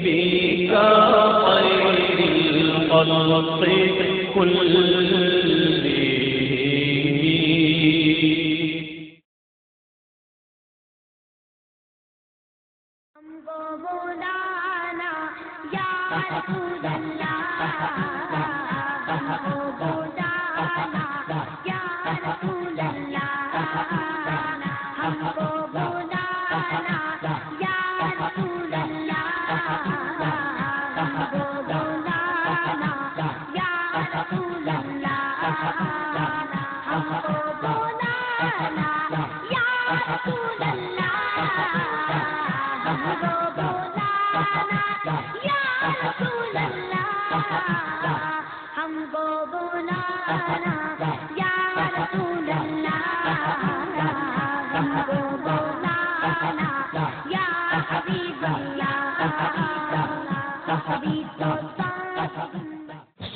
بك خير الخلق كلهم.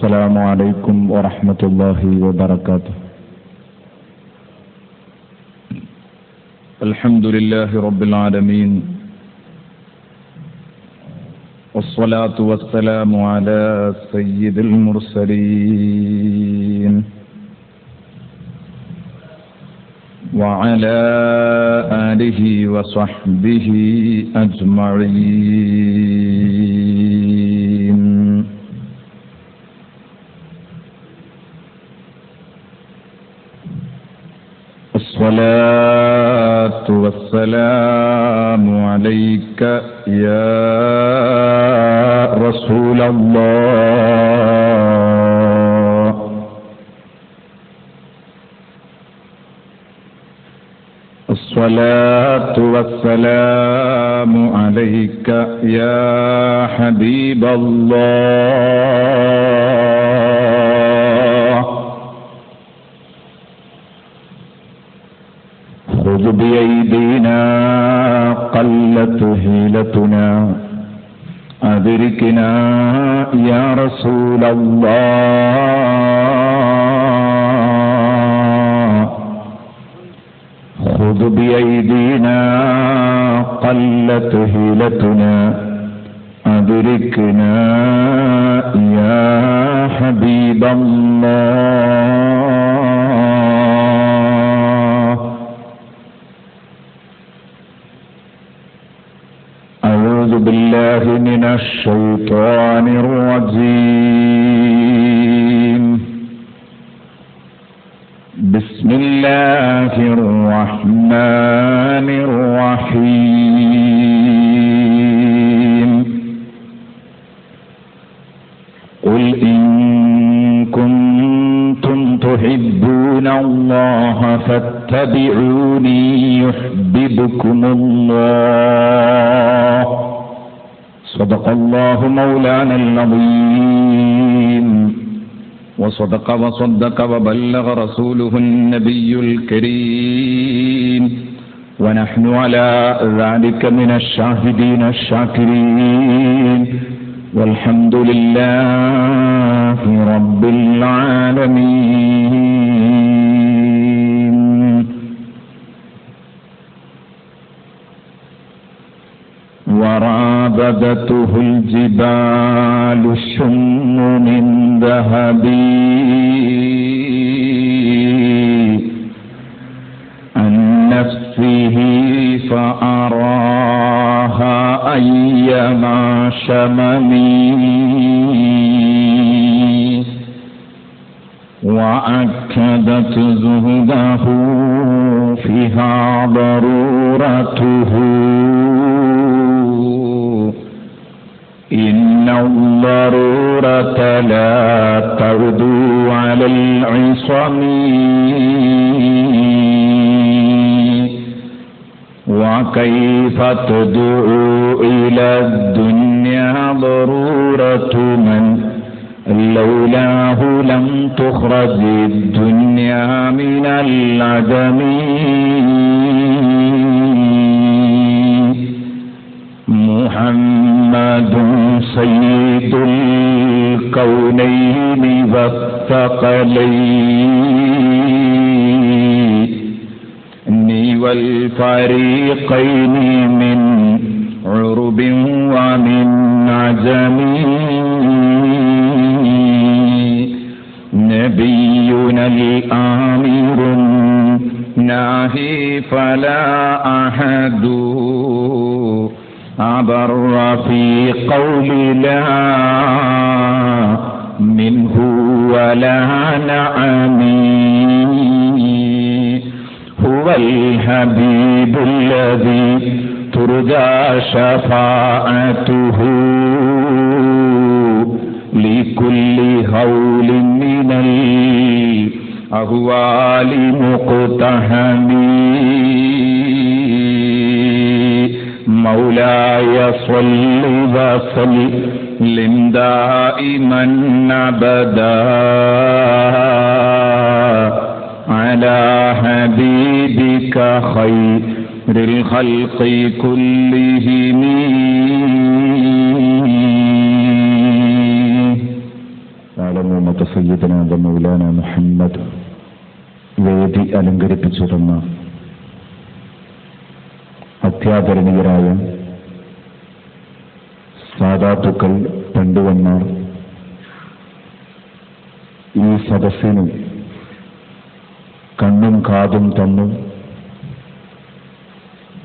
السلام عليكم ورحمة الله وبركاته. الحمد لله رب العالمين، والصلاة والسلام على سيد المرسلين وعلى آله وصحبه أجمعين. الصلاة والسلام عليك يا رسول الله. الصلاة والسلام عليك يا حبيب الله. خذ بأيدينا قلت هيلتنا أدركنا يا رسول الله. خذ بأيدينا قلت هيلتنا أدركنا يا حبيب الله. أعوذ بالله من الشيطان الرجيم. بسم الله الرحمن الرحيم. قل إن كنتم تحبون الله فاتبعوني يحببكم الله. صدق الله مولانا العظيم، وصدق وصدق وبلغ رسوله النبي الكريم، ونحن على ذلك من الشاهدين الشاكرين، والحمد لله رب العالمين. ورابدته الجبال الشم من ذهب عن نفسه فأراها أيما شممي، وأكدت زهده فيها ضرورته. إن الضرورة لا تغدو على العصم، وكيف تدعو إلى الدنيا ضرورة من لولاه لم تخرج الدنيا من العدم. محمد سيد الكونين والثقلين والفريقين من عرب ومن العجم نبينا الآمر الناهي فلا أحد أبر في قول لا منه ولا نعم هو الحبيب الذي ترجى شفاعته لكل هول من الأهوال مقتحم مولاي صل وسلم دائما أبدا على حبيبك خير الخلق كلهم. أعلم سيدنا ومولانا محمد വേദി അലങ്കരിപ്പിച്ചിരുന്ന അത്യാദരണീയരായ സാദാത്തുക്കൾ പണ്ഡിതന്മാർ ഈ സദസ്സിന് കണ്ണും കാതും തന്നു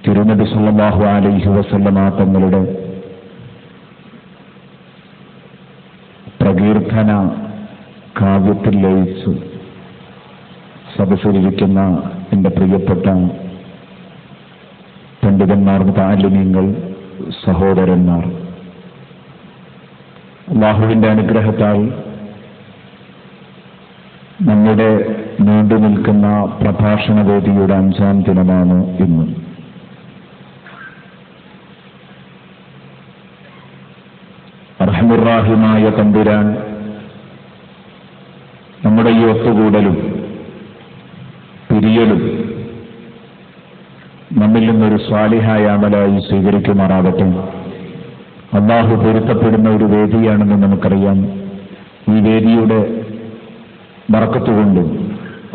തിരുനബി സല്ലല്ലാഹു അലൈഹി വസല്ലമ തങ്ങളുടെ പ്രകീർത്തന കാവ്യത്തിൽ ലയിച്ചു സദസ്സിലിരിക്കുന്ന എൻ്റെ പ്രിയപ്പെട്ട പണ്ഡിതന്മാർ, മുതഅല്ലിമീങ്ങൾ, സഹോദരന്മാർ, അല്ലാഹുവിൻ്റെ അനുഗ്രഹത്താൽ നമ്മുടെ നീണ്ടു നിൽക്കുന്ന പ്രഭാഷണ വേദിയുടെ 5-ാം ദിനമാണ് ഇന്ന്. അർഹമുർറാഹിമായ തമ്പുരാൻ നമ്മുടെ ഈ ഒത്തുകൂടലും പിരിയലും നമ്മിൽ നിന്നൊരു സ്വാലിഹായ അമലായി സ്വീകരിക്കുമാറാകട്ടെ. അല്ലാഹു പൊരുത്തപ്പെടുന്ന ഒരു വേദിയാണെന്ന് നമുക്കറിയാം. ഈ വേദിയുടെ ബറക്കത്തുകൊണ്ട്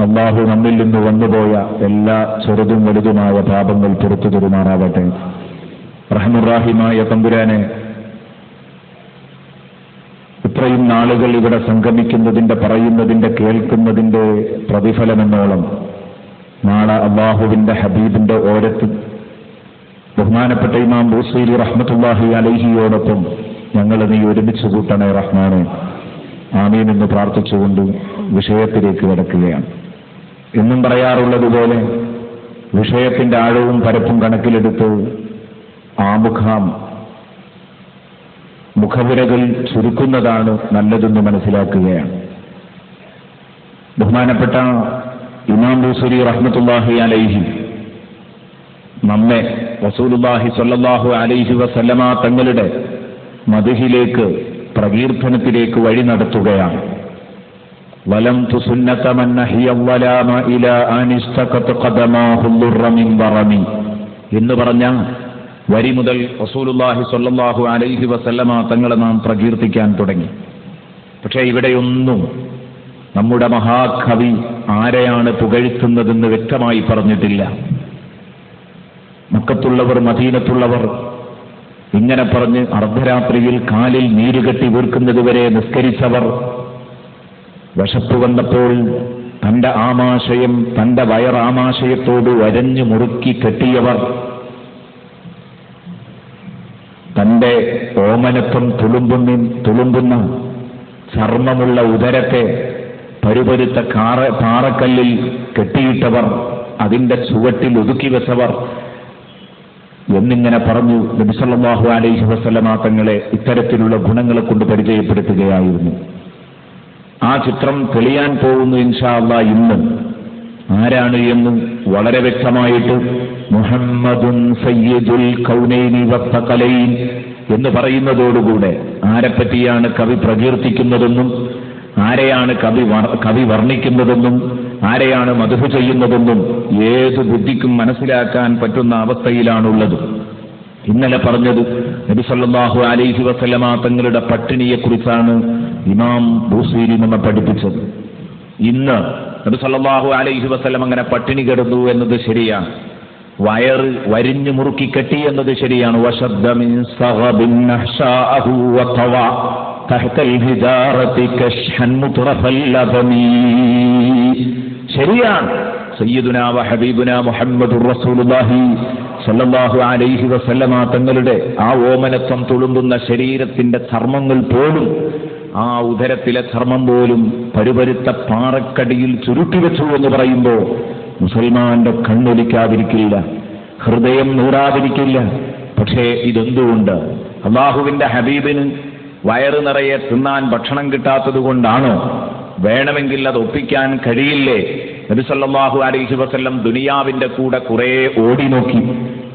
അല്ലാഹു നമ്മിൽ നിന്ന് വന്നുപോയ എല്ലാ ചെറുതും വലുതുമായ പാപങ്ങൾ പുറത്തു തരുമാറാകട്ടെ. റഹ്മുറാഹിമായ തമ്പുരാനെ, ഇത്രയും നാളുകൾ ഇവിടെ സംഗമിക്കുന്നതിന്റെ, പറയുന്നതിന്റെ, കേൾക്കുന്നതിന്റെ പ്രതിഫലമെന്നോളം നാളെ അല്ലാഹുവിന്റെ ഹബീബിന്റെ ഓരത്ത് ബഹുമാനപ്പെട്ട ഇമാം ബൂസൈരി റഹ്മത്തുള്ളാഹി അലൈഹിയോടൊപ്പം ഞങ്ങൾ നീ ഒരുമിച്ച് കൂട്ടണേ റഹ്മാനെ. ആമീൻ എന്ന് പ്രാർത്ഥിച്ചുകൊണ്ട് വിഷയത്തിലേക്ക് കിടക്കുകയാണ്. എന്നും പറയാറുള്ളതുപോലെ വിഷയത്തിന്റെ ആഴവും പരപ്പും കണക്കിലെടുത്ത് മുഖവുരകൾ ചുരുക്കുന്നതാണ് നല്ലതെന്ന് മനസ്സിലാക്കുകയാണ്. ബഹുമാനപ്പെട്ട ഇമാം ബൂസൈരി റഹ്മത്തുള്ളാഹി അലൈഹി നമ്മെ റസൂലുള്ളാഹി സ്വല്ലല്ലാഹു അലൈഹി വസല്ലമ തങ്ങളുടെ മദ്ഹിലേക്ക്, പ്രകീർത്തനത്തിലേക്ക് വഴി നടത്തുകയാണ്. വലം തുസുന്നത മൻ നഹിയ വലാമ ഇലാ അനിസ്തഖത ഖദമാഹു ളുറ മിൻ ബറമി എന്ന് പറഞ്ഞ വരി മുതൽ റസൂലുള്ളാഹി സ്വല്ലല്ലാഹു അലൈഹി വസല്ലമ തങ്ങളെ നാം പ്രകീർത്തിക്കാൻ തുടങ്ങി. പക്ഷേ ഇവിടെയൊന്നും നമ്മുടെ മഹാകവി ആരെയാണ് പുകഴ്ത്തുന്നതെന്ന് വ്യക്തമായി പറഞ്ഞിട്ടില്ല. മക്കത്തുള്ളവർ, മദീനത്തുള്ളവർ ഇങ്ങനെ പറഞ്ഞ് അർദ്ധരാത്രിയിൽ കാലിൽ നീരുകെട്ടി വീർക്കുന്നതുവരെ നിസ്കരിച്ചവർ, വിശപ്പ് വന്നപ്പോൾ തന്റെ ആമാശയം തന്റെ വയറാമാശയത്തോട് വരഞ്ഞു മുറുക്കി കെട്ടിയവർ, തന്റെ ഓമനത്വം തുളുമ്പുന്ന ചർമ്മമുള്ള ഉദരത്തെ പരുപരുത്ത പാറക്കല്ലിൽ കെട്ടിയിട്ടവർ, അതിന്റെ ചുവട്ടിൽ ഒതുക്കി വെച്ചവർ എന്നിങ്ങനെ പറഞ്ഞു നബി സല്ലല്ലാഹു അലൈഹി വസല്ലമ തങ്ങളെ ഇത്തരത്തിലുള്ള ഗുണങ്ങളെ കൊണ്ട് പരിചയപ്പെടുത്തുകയായിരുന്നു. ആ ചിത്രം തെളിയാൻ പോകുന്നു ഇൻഷാ അല്ലാഹ് ഇന്ന്. ആരാണ് എന്ന് വളരെ വ്യക്തമായിട്ട് മുഹമ്മദുൻ സയ്യിദുൽ കൗനൈനി വത്തഖലൈൻ എന്ന് പറയുന്നതോടുകൂടെ ആരെപ്പറ്റിയാണ് കവി പ്രകീർത്തിക്കുന്നതെന്നും ആരെയാണ് കവി വർണ്ണിക്കുന്നതെന്നും ആരെയാണ് മദ്ഹ് ചെയ്യുന്നതെന്നും ഏത് ബുദ്ധിക്കും മനസ്സിലാക്കാൻ പറ്റുന്ന അവസ്ഥയിലാണുള്ളത്. ഇന്നലെ പറഞ്ഞത് നബി സല്ലല്ലാഹു അലൈഹി വസല്ലമ തങ്ങളുടെ പട്ടിണിയെക്കുറിച്ചാണ് ഇമാം ബൂസൈരി നമ്മെ പഠിപ്പിച്ചത്. ഇന്ന് നബി സല്ലല്ലാഹു അലൈഹി വസല്ലം അങ്ങനെ പട്ടിണി കിടന്നു എന്നത് ശരിയാണ്. വയറ് വരിഞ്ഞു മുറുക്കി കെട്ടി എന്നത് ശരിയാണ്. വശദ്ദ മിൻ സഗബിൻ നഹ്ശാഅഹു വതവ തഹ്തൽ ഹിജാറതി കശ്ഹൻ മുത്രഫൽ ലബനി. ശരിയാണ്. സയ്യിദുനാ വ ഹബീബുനാ മുഹമ്മദുർ റസൂലുള്ളാഹി സല്ലല്ലാഹു അലൈഹി വസല്ലമ തങ്ങളുടെ ആ ഓമനത്വം തുളുമ്പുന്ന ശരീരത്തിന്റെ ചർമ്മങ്ങൾ പോലും, ആ ഉദരത്തിലെ ചർമ്മം പോലും പരുപരുത്ത പാറക്കടിയിൽ ചുരുട്ടി വെച്ചു എന്ന് പറയുമ്പോൾ മുസൽമാന്റെ കണ്ണൊലിക്കാതിരിക്കില്ല, ഹൃദയം നൂറാതിരിക്കില്ല. പക്ഷേ ഇതെന്തുകൊണ്ട്? അല്ലാഹുവിന്റെ ഹബീബിന് വയറ് നിറയെ തിന്നാൻ ഭക്ഷണം കിട്ടാത്തത് കൊണ്ടാണോ? വേണമെങ്കിൽ അത് ഒപ്പിക്കാൻ കഴിയില്ലേ? നബി സല്ലല്ലാഹു അലൈഹി വസല്ലം ദുനിയാവിന്റെ കൂടെ കുറെ ഓടി നോക്കി,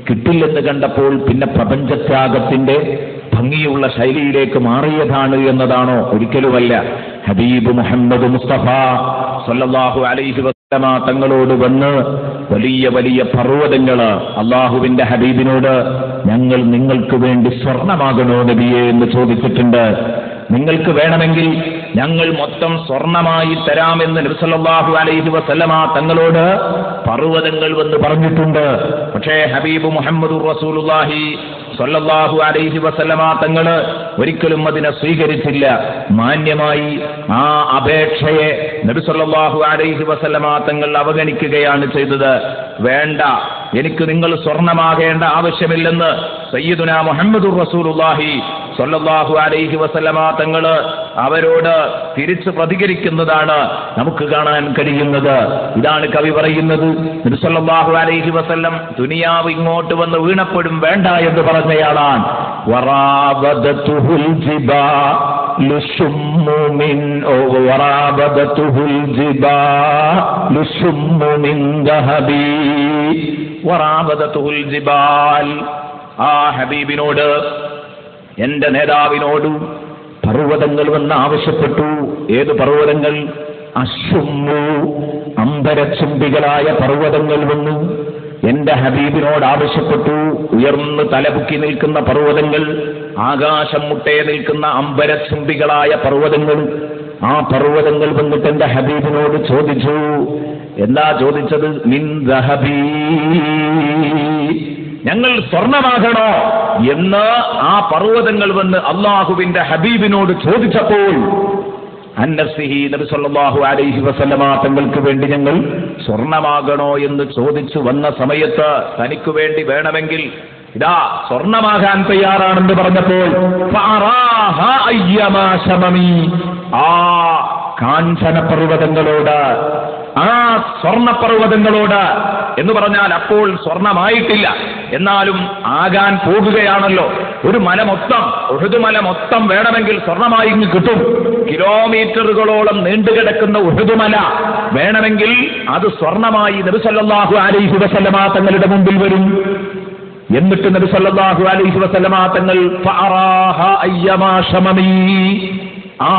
കിട്ടില്ലെന്ന് കണ്ടപ്പോൾ പിന്നെ പ്രപഞ്ചത്യാഗത്തിന്റെ ഭംഗിയുള്ള ശൈലിയിലേക്ക് മാറിയതാണ് എന്നതാണോ? ഒരിക്കലുമല്ല. ഹബീബ് മുഹമ്മദ് മുസ്തഫ സല്ലല്ലാഹു അലൈഹി വസല്ലമ തങ്ങളോട് വന്ന് വലിയ വലിയ പർവ്വതങ്ങള് അള്ളാഹുവിന്റെ ഹബീബിനോട്, ഞങ്ങൾ നിങ്ങൾക്ക് വേണ്ടി സ്വർണമാകണോ നബിയെ എന്ന് ചോദിച്ചിട്ടുണ്ട്. നിങ്ങൾക്ക് വേണമെങ്കിൽ ഞങ്ങൾ മൊത്തം സ്വർണമായി തരാമെന്ന് നബി സല്ലല്ലാഹു അലൈഹി വസല്ലമ തങ്ങളോട് പർവ്വതങ്ങൾ വന്ന് പറഞ്ഞിട്ടുണ്ട്. പക്ഷേ ഹബീബ് മുഹമ്മദുർ റസൂലുള്ളാഹി സല്ലല്ലാഹു അലൈഹി വസല്ലമ തങ്ങള് ഒരിക്കലും അതിനെ സ്വീകരിച്ചില്ല. മാന്യമായി ആ അപേക്ഷയെ നബി സല്ലല്ലാഹു അലൈഹി വസല്ലമ തങ്ങൾ അവഗണിക്കുകയാണ് ചെയ്തത്. വേണ്ട, എനിക്ക് നിങ്ങൾ സ്വർണമാകേണ്ട ആവശ്യമില്ലെന്ന് സയ്യിദുനാ മുഹമ്മദുർ റസൂലുള്ളാഹി സല്ലല്ലാഹു അലൈഹി വസല്ലമ തങ്ങള് അവരോട് തിരിച്ചു പ്രതികരിക്കുന്നതാണ് നമുക്ക് കാണാൻ കഴിയുന്നത്. ഇതാണ് കവി പറയുന്നത്. നബി സല്ലല്ലാഹു അലൈഹി വസല്ലം ദുനിയാവ് ഇങ്ങോട്ട് വന്ന് വീണപ്പോഴും വേണ്ട എന്ന് പറഞ്ഞയാളാണ്. വറാബദതുഹുൽ ജിബാലു ശുമ്മു മിൻ വറാബദതുഹുൽ ജിബാലു ശുമ്മു മിൻ ദഹബി. വറാബദതുഹുൽ ജിബാൽ, ആ ഹബീബിനോട്, എന്റെ നേതാവിനോട് പർവ്വതങ്ങൾ വന്ന് ആവശ്യപ്പെട്ടു. ഏത് പർവ്വതങ്ങൾ? അശുമ്മു, അമ്പരച്ചുംബികളായ പർവ്വതങ്ങൾ വന്നു എന്റെ ഹബീബിനോട് ആവശ്യപ്പെട്ടു. ഉയർന്ന് തലപുക്കി നിൽക്കുന്ന പർവ്വതങ്ങൾ, ആകാശം മുട്ടേ നിൽക്കുന്ന അമ്പരച്ചുംബികളായ പർവ്വതങ്ങൾ, ആ പർവ്വതങ്ങൾ വന്നിട്ട് എന്റെ ഹബീബിനോട് ചോദിച്ചു. എന്താ ചോദിച്ചത്? മിൻ ദഹബീ, ഞങ്ങൾ സ്വർണമാകണോ എന്ന് ആ പർവ്വതങ്ങൾ വന്ന് അള്ളാഹുവിന്റെ ഹബീബിനോട് ചോദിച്ചപ്പോൾ അന്നഫ്സിഹി, നബി സല്ലല്ലാഹു അലൈഹി വസല്ലമ തങ്ങൾക്ക് വേണ്ടി ഞങ്ങൾ സ്വർണമാകണോ എന്ന് ചോദിച്ചു വന്ന സമയത്ത് തനിക്ക് വേണ്ടി വേണമെങ്കിൽ ഇതാ സ്വർണമാകാൻ തയ്യാറാണെന്ന് പറഞ്ഞപ്പോൾ ആ കാഞ്ചന പർവ്വതങ്ങളോട്, ആ സ്വർണപർവ്വതങ്ങളോട് എന്ന് പറഞ്ഞാൽ അപ്പോൾ സ്വർണമായിട്ടില്ല, എന്നാലും ആകാൻ പോകുകയാണല്ലോ. ഒരു മല മൊത്തം, ഉഹുദ് മല മൊത്തം വേണമെങ്കിൽ സ്വർണമായി ഇങ്ങ് കിട്ടും. കിലോമീറ്ററുകളോളം നീണ്ടുകിടക്കുന്ന ഉഹുദ് മല വേണമെങ്കിൽ അത് സ്വർണമായി നബി സല്ലല്ലാഹു അലൈഹി വസല്ലമ തങ്ങളുടെ മുമ്പിൽ വരും. എന്നിട്ട് നബി സല്ലല്ലാഹു അലൈഹി വസല്ലമ തങ്ങൾ ഫഅറാഹ അയ്യമാ ശമമീ, ആ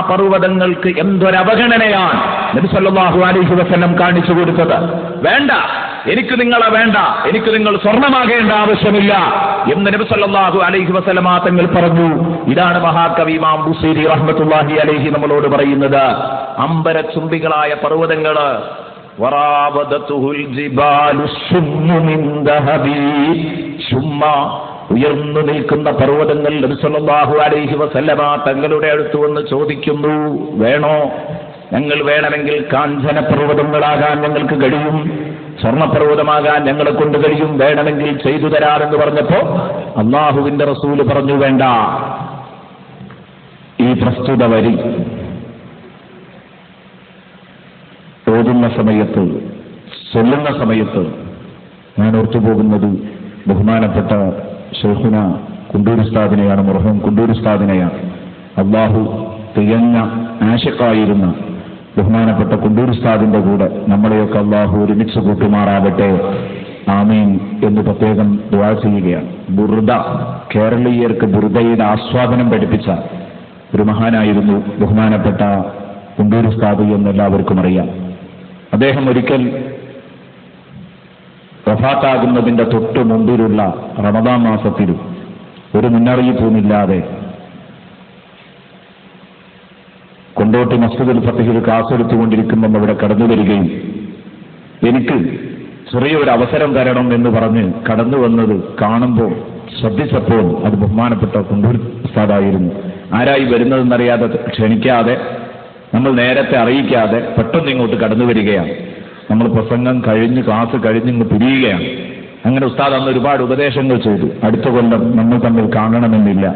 പർവ്വതങ്ങൾക്ക് എന്തൊരവഗണനയാണ് നബി സല്ലല്ലാഹു അലൈഹി വസല്ലം കാണിച്ചു കൊടുത്തത്. വേണ്ട, എനിക്ക് നിങ്ങളെ വേണ്ട, എനിക്ക് നിങ്ങൾ സ്വർണമാകേണ്ട ആവശ്യമില്ല എന്ന് നബി സല്ലല്ലാഹു അലൈഹി വസല്ലമ തങ്ങൾ പറഞ്ഞു. ഇതാണ് മഹാകവി ഇമാം ബുസീരി റഹ്മത്തുള്ളാഹി അലൈഹി നമ്മളോട് പറയുന്നത്. അമ്പരചുംബികളായ പർവ്വതങ്ങള്, വറാബദതുഹുൽ ജിബാലു ശുമ്മു മിൻ ദഹബി, ശുമ്മ ഉയർന്നു നിൽക്കുന്ന പർവ്വതങ്ങൾ നബി സല്ലല്ലാഹു അലൈഹി വസല്ലമ തങ്ങളുടെ അടുത്ത് വന്ന് ചോദിക്കുന്നു, വേണോ? ഞങ്ങൾ വേണമെങ്കിൽ കാഞ്ചന പർവ്വതങ്ങളാകാൻ ഞങ്ങൾക്ക് കഴിയും, സ്വർണപർവ്വതമാകാൻ ഞങ്ങളെ കൊണ്ട് കഴിയും, വേണമെങ്കിൽ ചെയ്തു തരാമെന്ന് പറഞ്ഞപ്പോ അള്ളാഹുവിന്റെ റസൂല് പറഞ്ഞു, വേണ്ട. ഈ പ്രസ്തുത വരി ഓതുന്ന സമയത്ത്, ചൊല്ലുന്ന സമയത്ത് ഞാൻ ഓർത്തുപോകുന്നത് ബഹുമാനപ്പെട്ട ശൈഖുന കുണ്ടൂർ ഉസ്താദിനെയാണ്, മർഹൂം കുണ്ടൂർ ഉസ്താദിനെയാണ്. അള്ളാഹു തികഞ്ഞ ആശിഖായിരുന്ന ബഹുമാനപ്പെട്ട കുണ്ടൂർ ഉസ്താദിന്റെ കൂടെ നമ്മളെയൊക്കെ അള്ളാഹു ഒരുമിച്ച് കൂട്ടുമാറാവട്ടെ, ആമീൻ എന്ന് പ്രത്യേകം ദുആ ചെയ്യുകയാണ്. ബുർദ, കേരളീയർക്ക് ബുർദയുടെ ആസ്വാദനം പഠിപ്പിച്ച ഒരു മഹാനായിരുന്നു ബഹുമാനപ്പെട്ട കുണ്ടൂർ ഉസ്താദ് എന്ന് എല്ലാവർക്കും അറിയാം. അദ്ദേഹം ഒരിക്കൽ വഫാത്താകുന്നതിന്റെ തൊട്ട് മുമ്പിലുള്ള റമദാൻ മാസത്തിൽ ഒരു മുന്നറിയിപ്പുമില്ലാതെ കൊണ്ടോട്ടി മസ്ജിദുൽ ഫത്തഹിൽ ക്ലാസ് എടുത്തുകൊണ്ടിരിക്കുമ്പോൾ അവിടെ കടന്നു വരികയും എനിക്ക് ചെറിയൊരു അവസരം തരണം എന്ന് പറഞ്ഞ് കടന്നു വന്നത് കാണുമ്പോൾ ശ്രദ്ധിച്ചപ്പോൾ അത് ബഹുമാനപ്പെട്ട കുണ്ടൂർ ഉസ്താദായിരുന്നു. ആരായി വരുന്നതെന്നറിയാതെ ക്ഷണിക്കാതെ, നമ്മൾ നേരത്തെ അറിയിക്കാതെ പെട്ടെന്ന് ഇങ്ങോട്ട് കടന്നു വരികയാണ്. നമ്മൾ പ്രസംഗം കഴിഞ്ഞ് ക്ലാസ് കഴിഞ്ഞ് ഇങ്ങ് പിരിയുകയാണ്. അങ്ങനെ ഉസ്താദ് അന്ന് ഒരുപാട് ഉപദേശങ്ങൾ ചെയ്തു. അടുത്ത കൊല്ലം നമ്മൾ തമ്മിൽ കാണണമെന്നില്ല.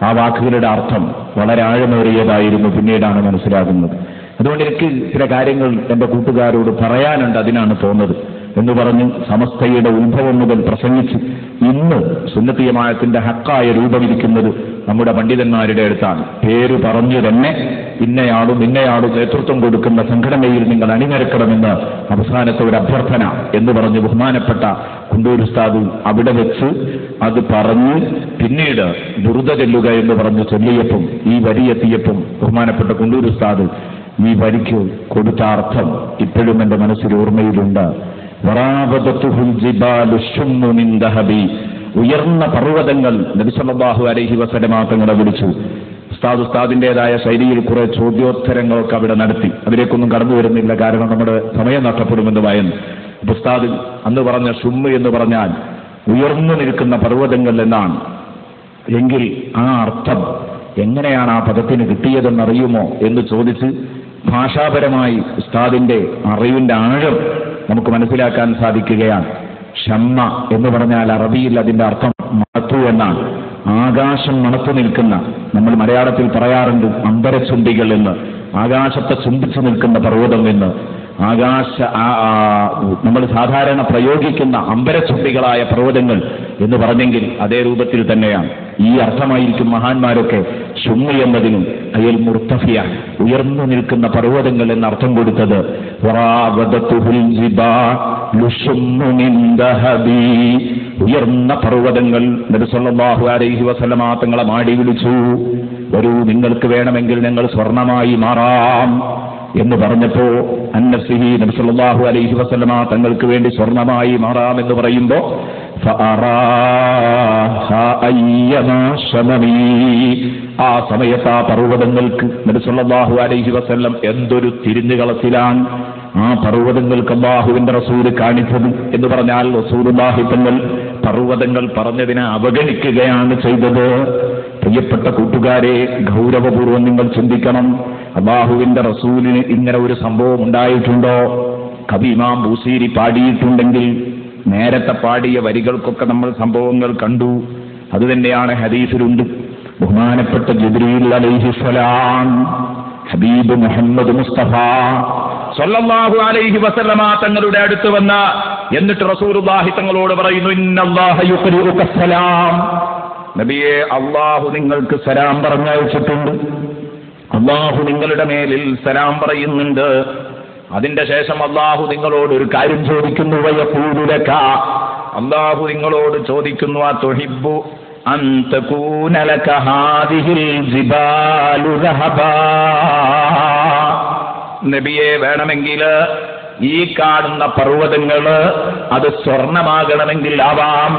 ആ വാക്കുകളുടെ അർത്ഥം വളരെ ആഴമേറിയതായിരുന്നു, പിന്നീടാണ് മനസ്സിലാകുന്നത്. അതുകൊണ്ട് എനിക്ക് ചില കാര്യങ്ങൾ എൻ്റെ കൂട്ടുകാരോട് പറയാനുണ്ട്, അതിനാണ് തോന്നുന്നത് എന്ന് പറഞ്ഞ് സമസ്തയുടെ ഉത്ഭവം മുതൽ പ്രസംഗിച്ച് ഇന്ന് സുന്നത്തി ജമാഅത്തിന്റെ ഹക്കായ രൂപമിരിക്കുന്നത് നമ്മുടെ പണ്ഡിതന്മാരുടെ അടുത്താണ്. പേര് പറഞ്ഞു തന്നെ ഇന്നയാളും നേതൃത്വം കൊടുക്കുന്ന സംഘടനയിൽ നിങ്ങൾ അണിനിരക്കണമെന്ന് അവസാനത്തെ ഒരു അഭ്യർത്ഥന എന്ന് പറഞ്ഞ് ബഹുമാനപ്പെട്ട കുണ്ടൂർ ഉസ്താദ് അവിടെ വെച്ച് അത് പറഞ്ഞ് പിന്നീട് ദുർദ ചെല്ലുക എന്ന് പറഞ്ഞ് ചൊല്ലിയപ്പം ഈ വരിയെത്തിയപ്പം ബഹുമാനപ്പെട്ട കുണ്ടൂർ ഉസ്താദ് ഈ വരിക്ക് കൊടുത്ത അർത്ഥം ഇപ്പോഴും എൻ്റെ മനസ്സിൽ ഓർമ്മയിലുണ്ട്. ഉയർന്ന പർവ്വതങ്ങൾ നബി സല്ലല്ലാഹു അലൈഹി വസല്ലമ തങ്ങളെ വിളിച്ചു. ഉസ്താദിന്റേതായ ശൈലിയിൽ കുറെ ചോദ്യോത്തരങ്ങളൊക്കെ അവിടെ നടത്തി. അതിലേക്കൊന്നും കടന്നു വരുന്നില്ല, കാരണം നമ്മുടെ സമയം നഷ്ടപ്പെടുമെന്ന് ഭയന്നു. ഉസ്താദ് അന്ന് പറഞ്ഞ ഷുമ്മ് എന്ന് പറഞ്ഞാൽ ഉയർന്നു നിൽക്കുന്ന പർവ്വതങ്ങൾ എന്നാണ്. എങ്കിൽ ആ അർത്ഥം എങ്ങനെയാണ് ആ പദത്തിന് കിട്ടിയതെന്നറിയുമോ എന്ന് ചോദിച്ച് ഭാഷാപരമായി ഉസ്താദിന്റെ അറിവിന്റെ ആഴം നമുക്ക് മനസ്സിലാക്കാൻ സാധിക്കുകയാണ്. ഷമ്മ എന്ന് പറഞ്ഞാൽ അറബിയിൽ അതിന്റെ അർത്ഥം മണത്തു എന്നാണ്. ആകാശം മണത്തു നിൽക്കുന്ന, നമ്മൾ മലയാളത്തിൽ പറയാറുണ്ട് അമ്പരച്ചുണ്ടികൾ എന്ന്, ആകാശത്തെ ചുംബിച്ചു നിൽക്കുന്ന പർവ്വതം എന്ന്. നമ്മൾ സാധാരണ പ്രയോഗിക്കുന്ന അമ്പരച്ചുണ്ടികളായ പർവ്വതങ്ങൾ എന്ന് പറഞ്ഞെങ്കിൽ അതേ രൂപത്തിൽ തന്നെയാണ്. ഈ അർത്ഥമായിരിക്കും മഹാന്മാരൊക്കെ ഷുമ്മി എന്നതിനും അയൽ മുർത്തഫിയ ഉയർന്നു നിൽക്കുന്ന പർവ്വതങ്ങൾ എന്ന അർത്ഥം കൊടുത്തത്. ഉയർന്ന പർവ്വതങ്ങൾ നബി സല്ലല്ലാഹു അലൈഹി വസല്ലമ തങ്ങളെ മാടി വിളിച്ചു, വരൂ നിങ്ങൾക്ക് വേണമെങ്കിൽ ഞങ്ങൾ സ്വർണമായി മാറാം എന്ന് പറഞ്ഞപ്പോ അന്നഫ്സിഹി നബി സല്ലല്ലാഹു അലൈഹി വസല്ലമ തങ്ങൾക്ക് വേണ്ടി സ്വർണമായി മാറാം എന്ന് പറയുമ്പോ ആ സമയത്ത് ആ പർവ്വതങ്ങൾക്ക് നബി സല്ലല്ലാഹു അലൈഹി വസല്ലം എന്തൊരു തിരിഞ്ഞുകളത്തിലാണ് ആ പർവ്വതങ്ങൾക്ക് അല്ലാഹുവിന്റെ റസൂല് കാണിച്ചത് എന്ന് പറഞ്ഞാൽ റസൂലുള്ളാഹി തങ്ങൾ പർവ്വതങ്ങൾ പറഞ്ഞതിനെ അവഗണിക്കുകയാണ് ചെയ്തത്. പ്രിയപ്പെട്ട കൂട്ടുകാരെ, ഗൗരവപൂർവ്വം നിങ്ങൾ ചിന്തിക്കണം. അല്ലാഹുവിന്റെ റസൂലിന് ഇങ്ങനെ ഒരു സംഭവം ഉണ്ടായിട്ടുണ്ടോ? കവി ഇമാം ബൂസീരി പാടിയിട്ടുണ്ടെങ്കിൽ നേരത്തെ പാടിയ വരികൾക്കൊക്കെ നമ്മൾ സംഭവങ്ങൾ കണ്ടു. അതുതന്നെയാണ് ഹദീസിലുണ്ട്. ബഹുമാനപ്പെട്ട ജിബ്രീൽ അലൈഹിസ്സലാം ഹബീബ് മുഹമ്മദ് മുസ്തഫ സല്ലല്ലാഹു അലൈഹി വസല്ലമ തങ്ങളുടെ അടുത്ത് വന്ന എന്നിട്ട് റസൂലുള്ളാഹി തങ്ങളോട് പറയുന്നു, ഇന്നല്ലാഹ യുഖ്രിഉക സലാം, നബിയെ അല്ലാഹു നിങ്ങൾക്ക് സലാം പറഞ്ഞയച്ചിട്ടുണ്ട്, അല്ലാഹു നിങ്ങളുടെ മേലിൽ സലാം പറയുന്നുണ്ട്. അതിന്റെ ശേഷം അല്ലാഹു നിങ്ങളോട് ഒരു കാര്യം ചോദിക്കുന്നു, വയഖൂലു ലക, അല്ലാഹു നിങ്ങളോട് ചോദിക്കുന്നു, അതുഹിബ്ബു അൻ തകൂന ലക ഹാദിഹിൽ ജിബാലു ദഹബാ, നബിയെ വേണമെങ്കിൽ ഈ കാണുന്ന പർവ്വതങ്ങള് അത് സ്വർണമാകണമെങ്കിൽ ആവാം.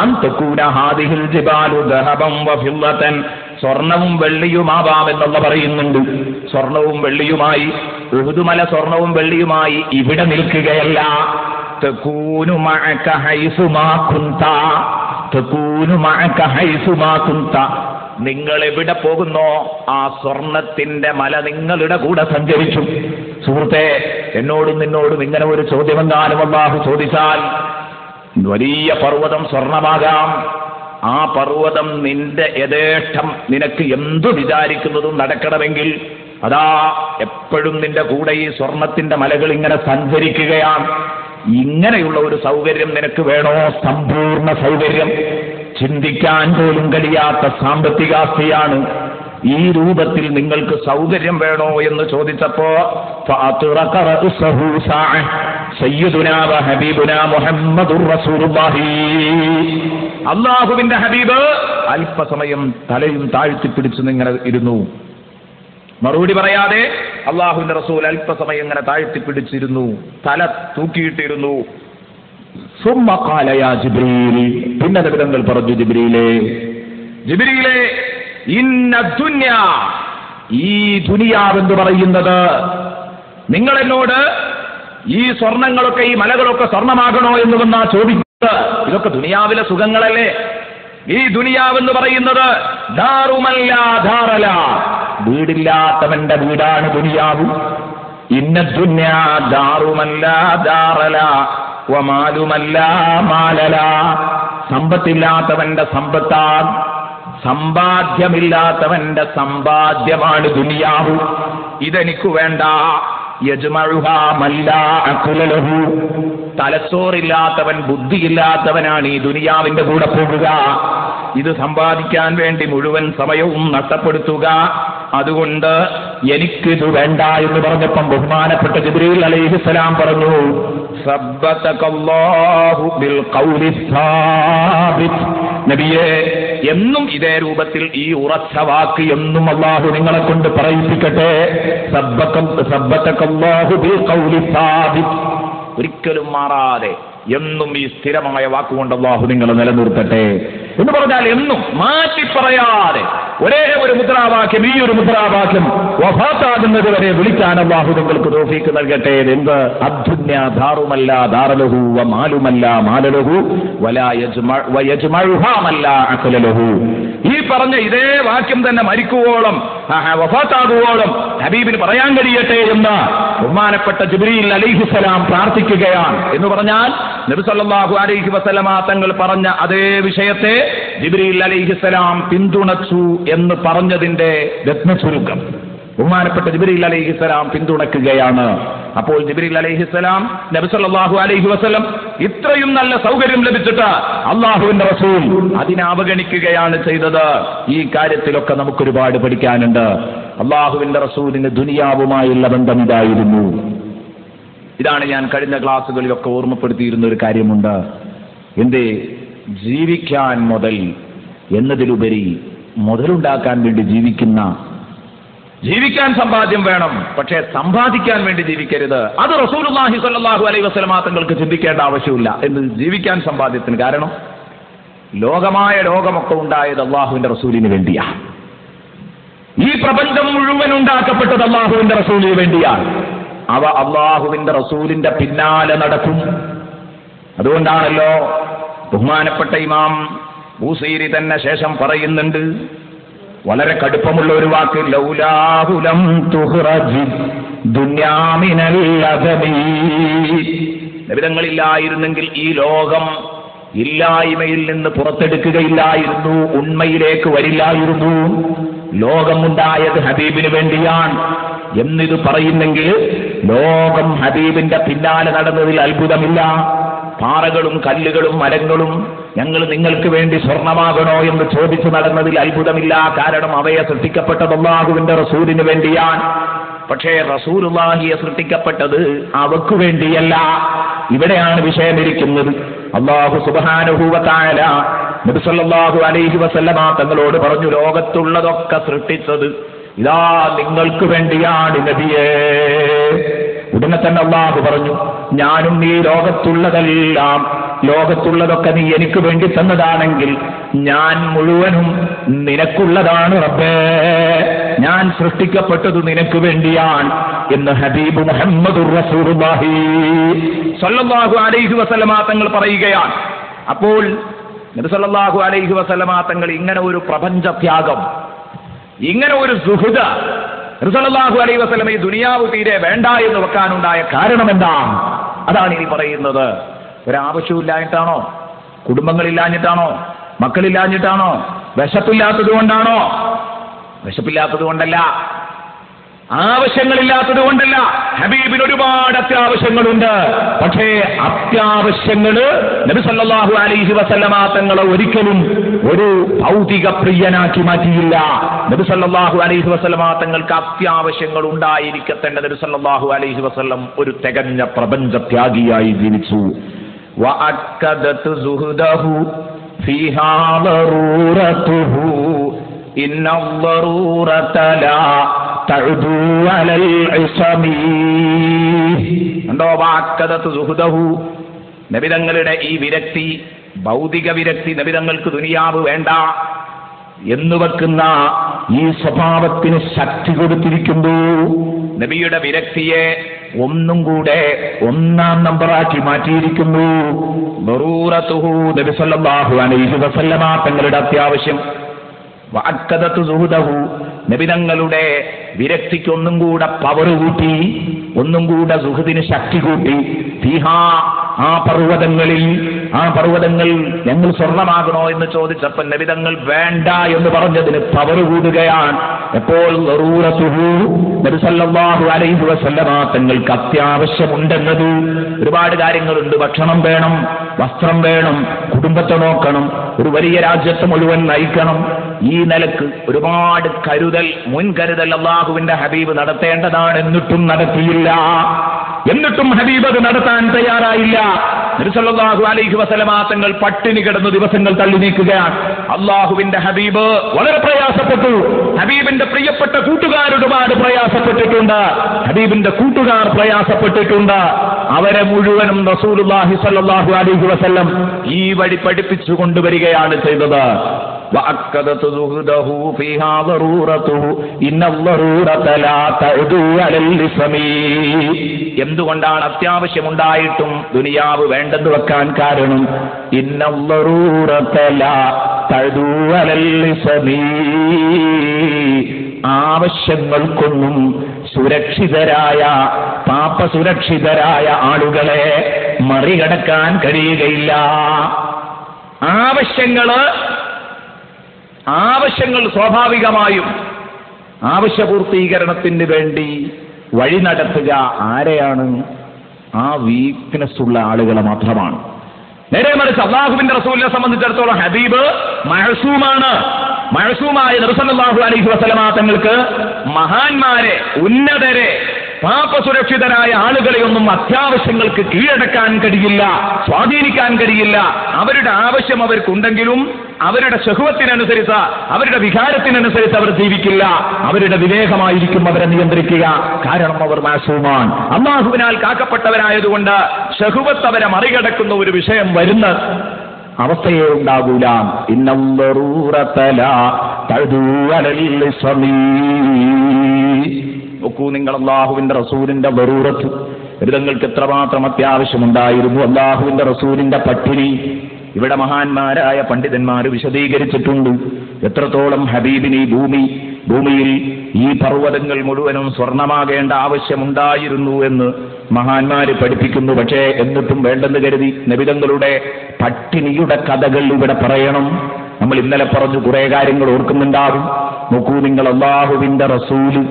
അൻ തകൂന ഹാദിഹിൽ ജിബാലു ദഹബൻ വഫില്ലതൻ, സ്വർണവും വെള്ളിയുമാവാം എന്നുള്ള പറയുന്നുണ്ട്. സ്വർണവും വെള്ളിയുമായി ഉഹുദുമല സ്വർണവും വെള്ളിയുമായി ഇവിടെ നിൽക്കുകയല്ല. തകൂനു മഅക ഹൈസുമാ കുന്ത, തകൂനു മഅക ഹൈസുമാ കുന്ത, നിങ്ങൾ എവിടെ പോകുന്നോ ആ സ്വർണത്തിന്റെ മല നിങ്ങളുടെ കൂടെ സഞ്ചരിച്ചു. സുഹൃത്തെ, എന്നോടും നിന്നോടും ഇങ്ങനെ ഒരു ചോദ്യമെങ്ങാനും അല്ലാഹു ചോദിച്ചാൽ, വലിയ പർവ്വതം സ്വർണമാകാം, ആ പർവ്വതം നിന്റെ യഥേഷ്ടം നിനക്ക് എന്തു വിചാരിക്കുന്നതും നടക്കണമെങ്കിൽ അതാ എപ്പോഴും നിന്റെ കൂടെ ഈ സ്വർണത്തിന്റെ മലകൾ ഇങ്ങനെ സഞ്ചരിക്കുകയാണ്. ഇങ്ങനെയുള്ള ഒരു സൗകര്യം നിനക്ക് വേണോ? സമ്പൂർണ്ണ സൗകര്യം, ചിന്തിക്കാൻ പോലും കഴിയാത്ത സാമ്പത്തികാസ്തിയാണ്. ഈ രൂപത്തിൽ നിങ്ങൾക്ക് സൗകര്യം വേണോ എന്ന് ചോദിച്ചപ്പോ സയ്യിദുനാ വ ഹബീബുനാ മുഹമ്മദുർ റസൂലുള്ളാഹി, അല്ലാഹുവിന്റെ ഹബീബ് അല്പസമയം തലയും താഴ്ത്തിപ്പിടിച്ചു ഇങ്ങനെ ഇരുന്നു. മറുപടി പറയാതെ അല്ലാഹുവിന്റെ റസൂൽ അല്പസമയം ഇങ്ങനെ താഴ്ത്തിപ്പിടിച്ചിരുന്നു, തല തൂക്കിയിട്ടിരുന്നു. സുമ്മ ഖാല യാ ജിബ്രീൽ, പിന്നെ നബിതങ്ങൾ പറഞ്ഞു, ജിബ്രീലേ ഇന്ന ദുനിയ, ഈ ദുനിയാവെന്ന് പറയുന്നത് നിങ്ങൾ എന്നോട് ഈ സ്വർണങ്ങളൊക്കെ, ഈ മലകളൊക്കെ സ്വർണമാകണോ എന്ന് വന്നാ ചോദിക്കുന്നത്. ഇതൊക്കെ ദുനിയാവിലെ സുഖങ്ങളല്ലേ? ഈ ദുനിയാവെന്ന് പറയുന്നത് ദാറുമല്ല ധാറല, വീടില്ലാത്തവന്റെ വീടാണ് ദുനിയാവ്. ഇന്ന ദുന്യാ ദാറുമല്ല ധാറല വമാലുമല്ല മാലല, സമ്പത്തില്ലാത്തവന്റെ സമ്പത്താൻ, സമ്പാദ്യമില്ലാത്തവന്റെ സമ്പാദ്യമാണ് ദുനിയാവ്. ഇതെനിക്ക് വേണ്ട. യജ്മഉഹാ മല്ലാ അഖലലഹു, തലച്ചോറില്ലാത്തവൻ, ബുദ്ധിയില്ലാത്തവനാണ് ഈ ദുനിയാവിന്റെ കൂടെ പോകുക. ഇത് സമ്പാദിക്കാൻ വേണ്ടി മുഴുവൻ സമയവും നഷ്ടപ്പെടുത്തുക. അതുകൊണ്ട് എനിക്കിത് വേണ്ട എന്ന് പറഞ്ഞപ്പം ബഹുമാനപ്പെട്ട ജിബ്രീൽ അലൈഹിസ്സലാം പറഞ്ഞു, സബ്ബതകല്ലാഹു ബിൽ ഖൗലി സാബിത്. നബിയേ, എന്നും ഇതേ രൂപത്തിൽ ഈ ഉറച്ച വാക്ക് എന്നും അല്ലാഹു നിങ്ങളെ കൊണ്ട് പറയിപ്പിക്കട്ടെ. സബ്ബതകല്ലാഹു ബിൽ ഖൗലി സാബിത്, ഒരിക്കലും മാറാതെ എന്നും ഈ സ്ഥിരമായ വാക്കുകൊണ്ട് അല്ലാഹു നിങ്ങളെ നിലനിർത്തട്ടെ എന്ന് പറഞ്ഞാൽ എന്നും മാറ്റി പറയാതെ ഒരേ ഒരു മുദ്രാവാക്യം, ഈ ഒരു മുദ്രാവാക്യം വഫാത്താകുന്നത് വരെ വിളിക്കാൻ അല്ലാഹു നിങ്ങൾക്ക് തൗഫീഖ് നൽകട്ടെ. എന്ത്? അദ്ദുന്യാ ദാറുമല്ല ദാറലഹു വമാലുമല്ല മാലലഹു വലാ യജ്മഉഹാ മല്ലാ അഖലലഹു. ഈ പറഞ്ഞ ഇതേ വാക്യം തന്നെ മരിക്കുവോളം, വഫാത്താകുവോളം ഹബീബിന് പറയാൻ കഴിയട്ടെ എന്ന് ബഹുമാനപ്പെട്ട ജിബ്രീൽ അലൈഹിസ്സലാം പ്രാർത്ഥിക്കുകയാണ്. എന്ന് പറഞ്ഞാൽ നബി സല്ലല്ലാഹു അലൈഹി വസല്ലമ തങ്ങൾ പറഞ്ഞ അതേ വിഷയത്തെ ജിബ്രീൽ അലൈഹിസ്സലാം പിന്തുണച്ചു എന്ന് പറഞ്ഞതിന്റെ രത്നചുരുക്കം ബഹുമാനപ്പെട്ട ജിബ്രീൽ അലൈഹിസ്സലാം പിന്തുണക്കുകയാണ്. അപ്പോൾ ജിബ്രീൽ അലൈഹിസ്സലാം നബി സല്ലല്ലാഹു അലൈഹി വസല്ലം ഇത്രയും നല്ല സൗകര്യം ലഭിച്ചിട്ട് അള്ളാഹുവിന്റെ റസൂൽ അതിനെ അവഗണിക്കുകയാണ് ചെയ്തത്. ഈ കാര്യത്തിലൊക്കെ നമുക്കൊരുപാട് പഠിക്കാനുണ്ട്. അള്ളാഹുവിന്റെ റസൂലിന് ദുനിയാവുമായുള്ള ബന്ധം ഇതായിരുന്നു. ഇതാണ് ഞാൻ കഴിഞ്ഞ ക്ലാസ്സുകളിലൊക്കെ ഓർമ്മപ്പെടുത്തിയിരുന്ന ഒരു കാര്യമുണ്ട്. എന്തേ? ജീവിക്കാൻ മുതൽ എന്നതിലുപരി മുതലുണ്ടാക്കാൻ വേണ്ടി ജീവിക്കാൻ സമ്പാദ്യം വേണം, പക്ഷേ സമ്പാദിക്കാൻ വേണ്ടി ജീവിക്കരുത്. അത് റസൂലുള്ളാഹി സ്വല്ലല്ലാഹു അലൈഹി വസല്ലമ തങ്ങൾക്ക് ചിന്തിക്കേണ്ട ആവശ്യമില്ല. എന്ന് ജീവിക്കാൻ സമ്പാദ്യത്തിന് കാരണം ലോകമൊക്കെ ഉണ്ടായത് അള്ളാഹുവിന്റെ റസൂലിന് വേണ്ടിയാണ്. ഈ പ്രപഞ്ചം മുഴുവൻ ഉണ്ടാക്കപ്പെട്ടത് അള്ളാഹുവിന്റെ റസൂലിന് വേണ്ടിയാണ്. അവ അള്ളാഹുവിന്റെ റസൂലിന്റെ പിന്നാലെ നടക്കും. അതുകൊണ്ടാണല്ലോ ബഹുമാനപ്പെട്ട ഇമാം ബൂസീരി തന്നെ ശേഷം പറയുന്നുണ്ട്, വളരെ കടുപ്പമുള്ള ഒരു വാക്ക്, ലൗലാഹു ലം തുഖ്റജി ദുനിയാ മിനൽ അദമി. നബിതങ്ങളില്ലായിരുന്നെങ്കിൽ ഈ ലോകം ഇല്ലായ്മയിൽ നിന്ന് പുറത്തെടുക്കുകയില്ലായിരുന്നു, ഉണ്മയിലേക്ക് വരില്ലായിരുന്നു. ലോകമുണ്ടായത് ഹബീബിന് വേണ്ടിയാണ് എന്നിത് പറയുന്നെങ്കിൽ ലോകം ഹബീബിന്റെ പിന്നാലെ നടന്നതിൽ അത്ഭുതമില്ല. പാറകളും കല്ലുകളും മരങ്ങളും ഞങ്ങൾ നിങ്ങൾക്ക് വേണ്ടി സ്വർണമാകണോ എന്ന് ചോദിച്ചു നടന്നതിൽ അത്ഭുതമില്ല. കാരണം അവയെ സൃഷ്ടിക്കപ്പെട്ടത് അല്ലാഹുവിന്റെ റസൂലിന് വേണ്ടിയാണ്. പക്ഷേ റസൂലുള്ളാഹിയെ സൃഷ്ടിക്കപ്പെട്ടത് അവക്ക് വേണ്ടിയല്ല. ഇവിടെയാണ് വിഷയമിരിക്കുന്നത്. അല്ലാഹു സുബ്ഹാനഹു വ തആല നബി സല്ലല്ലാഹു അലൈഹി വസല്ലമ തങ്ങളോട് പറഞ്ഞു, ലോകത്തുള്ളതൊക്കെ സൃഷ്ടിച്ചത് ഇതാ നിങ്ങൾക്ക് വേണ്ടിയാണ് നബിയേ. ഉടനെ തന്നെ അല്ലാഹു പറഞ്ഞു, ഞാനും ഈ ലോകത്തുള്ളതൊക്കെ നീ എനിക്ക് വേണ്ടി തന്നതാണെങ്കിൽ ഞാൻ മുഴുവനും നിനക്കുള്ളതാണ് റബ്ബേ. ഞാൻ സൃഷ്ടിക്കപ്പെട്ടത് നിനക്ക് വേണ്ടിയാണ് എന്ന് ഹബീബ് മുഹമ്മദുർ റസൂലുള്ളാഹി സ്വല്ലല്ലാഹു അലൈഹി വസല്ലമ തങ്ങൾ പറയുകയാണ്. അപ്പോൾ നബി സല്ലല്ലാഹു അലൈഹി വസല്ലമ തങ്ങൾ ഇങ്ങനെ ഒരു പ്രപഞ്ച ത്യാഗം, ഇങ്ങനെ ഒരു സുഹൃദ നബി സല്ലല്ലാഹു അലൈഹി വസല്ലം ഈ ദുനിയാവ് തീരെ വേണ്ട എന്ന് വെക്കാനുണ്ടായ കാരണം എന്താ? അതാണ് ഇനി പറയുന്നത്. ഒരാവശ്യമില്ലാഞ്ഞിട്ടാണോ? കുടുംബങ്ങളില്ലാഞ്ഞിട്ടാണോ? മക്കളില്ലാഞ്ഞിട്ടാണോ? വിശപ്പില്ലാത്തത് കൊണ്ടാണോ? വിശപ്പില്ലാത്തത് കൊണ്ടല്ല, ആവശ്യങ്ങളില്ലാത്തത് കൊണ്ടല്ല. ഹബീബിന് ഒരുപാട് അത്യാവശ്യങ്ങളുണ്ട്. പക്ഷേ അത്യാവശ്യങ്ങള് നബി സല്ലല്ലാഹു അലൈഹി വസല്ലമ തങ്ങളെ ഒരിക്കലും ഒരു ഭൗതിക പ്രിയനാക്കി മാറ്റിയില്ല. നബി സല്ലല്ലാഹു അലൈഹി വസല്ലമ തങ്ങൾക്ക് അത്യാവശ്യങ്ങൾ ഉണ്ടായിരിക്കത്തേണ്ട നബി സല്ലല്ലാഹു അലൈഹി വസല്ലം ഒരു തികഞ്ഞ പ്രപഞ്ച ത്യാഗിയായി ജീവിച്ചു. വഅക്കദതു സുഹദഹു ഫീഹാ ദറൂറതുഹു ഇന്ന ദറൂറത ലാ തഅദു അലൽ ഇസ്മി. ഉണ്ടോ? വഅക്കദതു സുഹദഹു, നബിതങ്ങളുടെ ഈ വിരക്തി, ഭൗതിക വിരക്തി, നബിതങ്ങൾക്ക് ദുനിയാവ് വേണ്ട എന്ന് വെക്കുന്ന ഈ സ്വഭാവത്തിന് ശക്തി കൊടുത്തിരിക്കുന്നു. നബിയുടെ വിരക്തിയെ ഒന്നും കൂടെ ഒന്നാം നമ്പറാക്കി മാറ്റിയിരിക്കുന്നു. ദറൂറത്തുഹു, നബി സല്ലല്ലാഹു അലൈഹി വസല്ലമ തങ്ങളുടെ അത്യാവശ്യം. വഅക്കദതു സുഹുദഹു, നബി തങ്ങളുടെ വിരക്തിക്ക് ഒന്നും കൂടെ പവർ കൂട്ടി, ഒന്നും കൂടെ സുഹൃദിന് ശക്തി കൂട്ടി. ഫീഹാ, ആ പർവ്വതങ്ങൾ ഞങ്ങൾ സ്വർണ്ണമാകണോ എന്ന് ചോദിച്ചപ്പോൾ നബി തങ്ങൾ വേണ്ട എന്ന് പറഞ്ഞതിന് പവർ കൂടുകയാണ്. എപ്പോൾ ദറൂറത്തുഹു, നബി സല്ലല്ലാഹു അലൈഹി വസല്ലമ തങ്ങൾക്ക് അത്യാവശ്യമുണ്ടെന്നത്. ഒരുപാട് കാര്യങ്ങളുണ്ട്. ഭക്ഷണം വേണം, വസ്ത്രം വേണം, കുടുംബത്തെ നോക്കണം, ഒരു വലിയ രാജ്യത്തെ മുഴുവൻ നയിക്കണം. ഈ നിലക്ക് ഒരുപാട് മുൻകരുതൽ അല്ലാഹുവിന്റെ ഹബീബ് നടത്തേണ്ടതാണ്. എന്നിട്ടും നടത്തിയില്ല. എന്നിട്ടും ഹബീബ് അത് നടത്താൻ തയ്യാറായില്ല. നബി സല്ലല്ലാഹു അലൈഹി വസല്ലമ തങ്ങൾ പട്ടിണി കിടന്ന് ദിവസങ്ങൾ തള്ളി നീക്കുകയാണ്. അല്ലാഹുവിന്റെ ഹബീബ് വളരെ പ്രയാസപ്പെട്ടു. ഹബീബിന്റെ പ്രിയപ്പെട്ട കൂട്ടുകാർ ഒരുപാട് പ്രയാസപ്പെട്ടിട്ടുണ്ട്. ഹബീബിന്റെ കൂട്ടുകാർ പ്രയാസപ്പെട്ടിട്ടുണ്ട്. അവരെ മുഴുവനും റസൂലുള്ളാഹി സ്വല്ലല്ലാഹു അലൈഹി വസല്ലം ഈ വഴി പഠിപ്പിച്ചു കൊണ്ടുവരികയാണ് ചെയ്തത്. وأكدت زهده فيها ضرورته إن الضرورة لا تعدو على الاسم. എന്തുകൊണ്ടാണ് അത്യാവശ്യമുണ്ടായിട്ടും ദുനിയാവ് വേണ്ടെന്ന് വെക്കാൻ കാരണം? إن الضرورة لا تعدو على الاسم. ആവശ്യങ്ങൾക്കൊന്നും പാപസുരക്ഷിതരായ ആളുകളെ മറികടക്കാൻ കഴിയുകയില്ല. ആവശ്യങ്ങൾ സ്വാഭാവികമായും ആവശ്യപൂർത്തീകരണത്തിന് വേണ്ടി വഴി നടത്തുക ആരെയാണ്? ആ വീക്ക്നെസ് ഉള്ള ആളുകളെ മാത്രമാണ്. നേരെ മറിച്ച് അല്ലാഹുവിന്റെ റസൂലിനെ സംബന്ധിച്ചിടത്തോളം ഹബീബ് മഅസൂമാണ്. മഅസൂമായ നബി സല്ലല്ലാഹു അലൈഹി വസല്ലമ തങ്ങൾക്ക് മഹാന്മാരെ, ഉന്നതരെ, പാപസുരക്ഷിതരായ ആളുകളെയൊന്നും അത്യാവശ്യങ്ങൾക്ക് കീഴടക്കാൻ കഴിയില്ല, സ്വാധീനിക്കാൻ കഴിയില്ല. അവരുടെ ആവശ്യം അവർക്കുണ്ടെങ്കിലും അവരുടെ ശഹ്വത്തിനനുസരിച്ച്, അവരുടെ വികാരത്തിനനുസരിച്ച് അവർ ജീവിക്കില്ല. അവരുടെ വിവേകമായിരിക്കും അവരെ നിയന്ത്രിക്കുക. കാരണം അവർ മാസൂമാൻ, അല്ലാഹുവിനാൽ കാക്കപ്പെട്ടവരായതുകൊണ്ട് ശഹ്വത്ത് അവരെ മറികടക്കുന്ന ഒരു വിഷയം വരുന്ന അവസ്ഥയെ ഉണ്ടാകൂല. നോക്കൂ നിങ്ങൾ, അല്ലാഹുവിന്റെ റസൂലിന്റെ ദറൂറത്ത് നിങ്ങൾക്ക് എത്രമാത്രം അത്യാവശ്യമുണ്ടായിരുന്നു. അല്ലാഹുവിന്റെ റസൂലിന്റെ പട്ടിണി ഇവിടെ മഹാന്മാരായ പണ്ഡിതന്മാർ വിശദീകരിച്ചിട്ടുണ്ട്. എത്രത്തോളം ഹബീബിന് ഈ ഭൂമിയിൽ ഈ പർവ്വതങ്ങൾ മുഴുവനും സ്വർണമാകേണ്ട ആവശ്യമുണ്ടായിരുന്നു എന്ന് മഹാന്മാര് പഠിപ്പിക്കുന്നു. പക്ഷേ എന്നിട്ടും വേണ്ടെന്ന് കരുതി നബിതങ്ങളുടെ പട്ടിണിയുടെ കഥകൾ ഇവിടെ പറയണം. നമ്മൾ ഇന്നലെ പറഞ്ഞു കുറെ കാര്യങ്ങൾ ഓർക്കുന്നുണ്ടാകും. നോക്കൂ നിങ്ങൾ, അല്ലാഹുവിന്റെ റസൂല്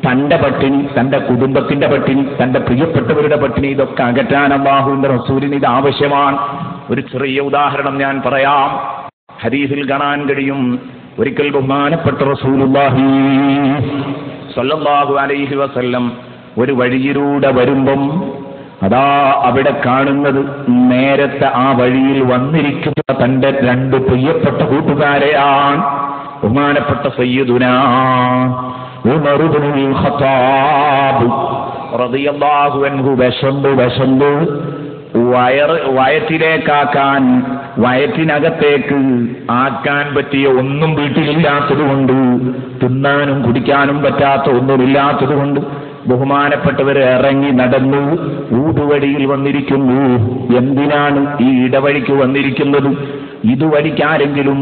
തന്റെ പട്ടിണി, തന്റെ കുടുംബത്തിന്റെ പട്ടിണി, തന്റെ പ്രിയപ്പെട്ടവരുടെ പട്ടിണി, ഇതൊക്കെ അകറ്റാൻ അല്ലാഹുവിന്റെ റസൂലിന് ഇത് ആവശ്യമാണ്. ഒരു ചെറിയ ഉദാഹരണം ഞാൻ പറയാം. ഹദീസിൽ കാണാൻ കഴിയും, ഒരിക്കൽ ബഹുമാനപ്പെട്ട റസൂലുള്ളാഹി സ്വല്ലല്ലാഹു അലൈഹി വസല്ലം ഒരു വഴിയിലൂടെ വരുമ്പം അതാ അവിടെ കാണുന്നത് നേരത്തെ ആ വഴിയിൽ വന്നിരിക്കുന്ന തന്റെ രണ്ട് പ്രിയപ്പെട്ട കൂട്ടുകാരെയാണ്. ബഹുമാനപ്പെട്ട സയ്യിദുനാ ഉമർ ഇബ്നുൽ ഖത്താബ് റളിയല്ലാഹു അൻഹു വിശന്നു വയറ്റിലേക്കാക്കാൻ, വയറ്റിനകത്തേക്ക് ആക്കാൻ പറ്റിയ ഒന്നും വീട്ടിലില്ലാത്തതുകൊണ്ട്, തിന്നാനും കുടിക്കാനും പറ്റാത്ത ഒന്നുമില്ലാത്തതുകൊണ്ട് ബഹുമാനപ്പെട്ടവർ ഇറങ്ങി നടന്നു ഊടുവഴിയിൽ വന്നിരിക്കുന്നു. എന്തിനാണ് ഈ ഇടവഴിക്ക് വന്നിരിക്കുന്നത്? ഇതുവഴിക്ക് ആരെങ്കിലും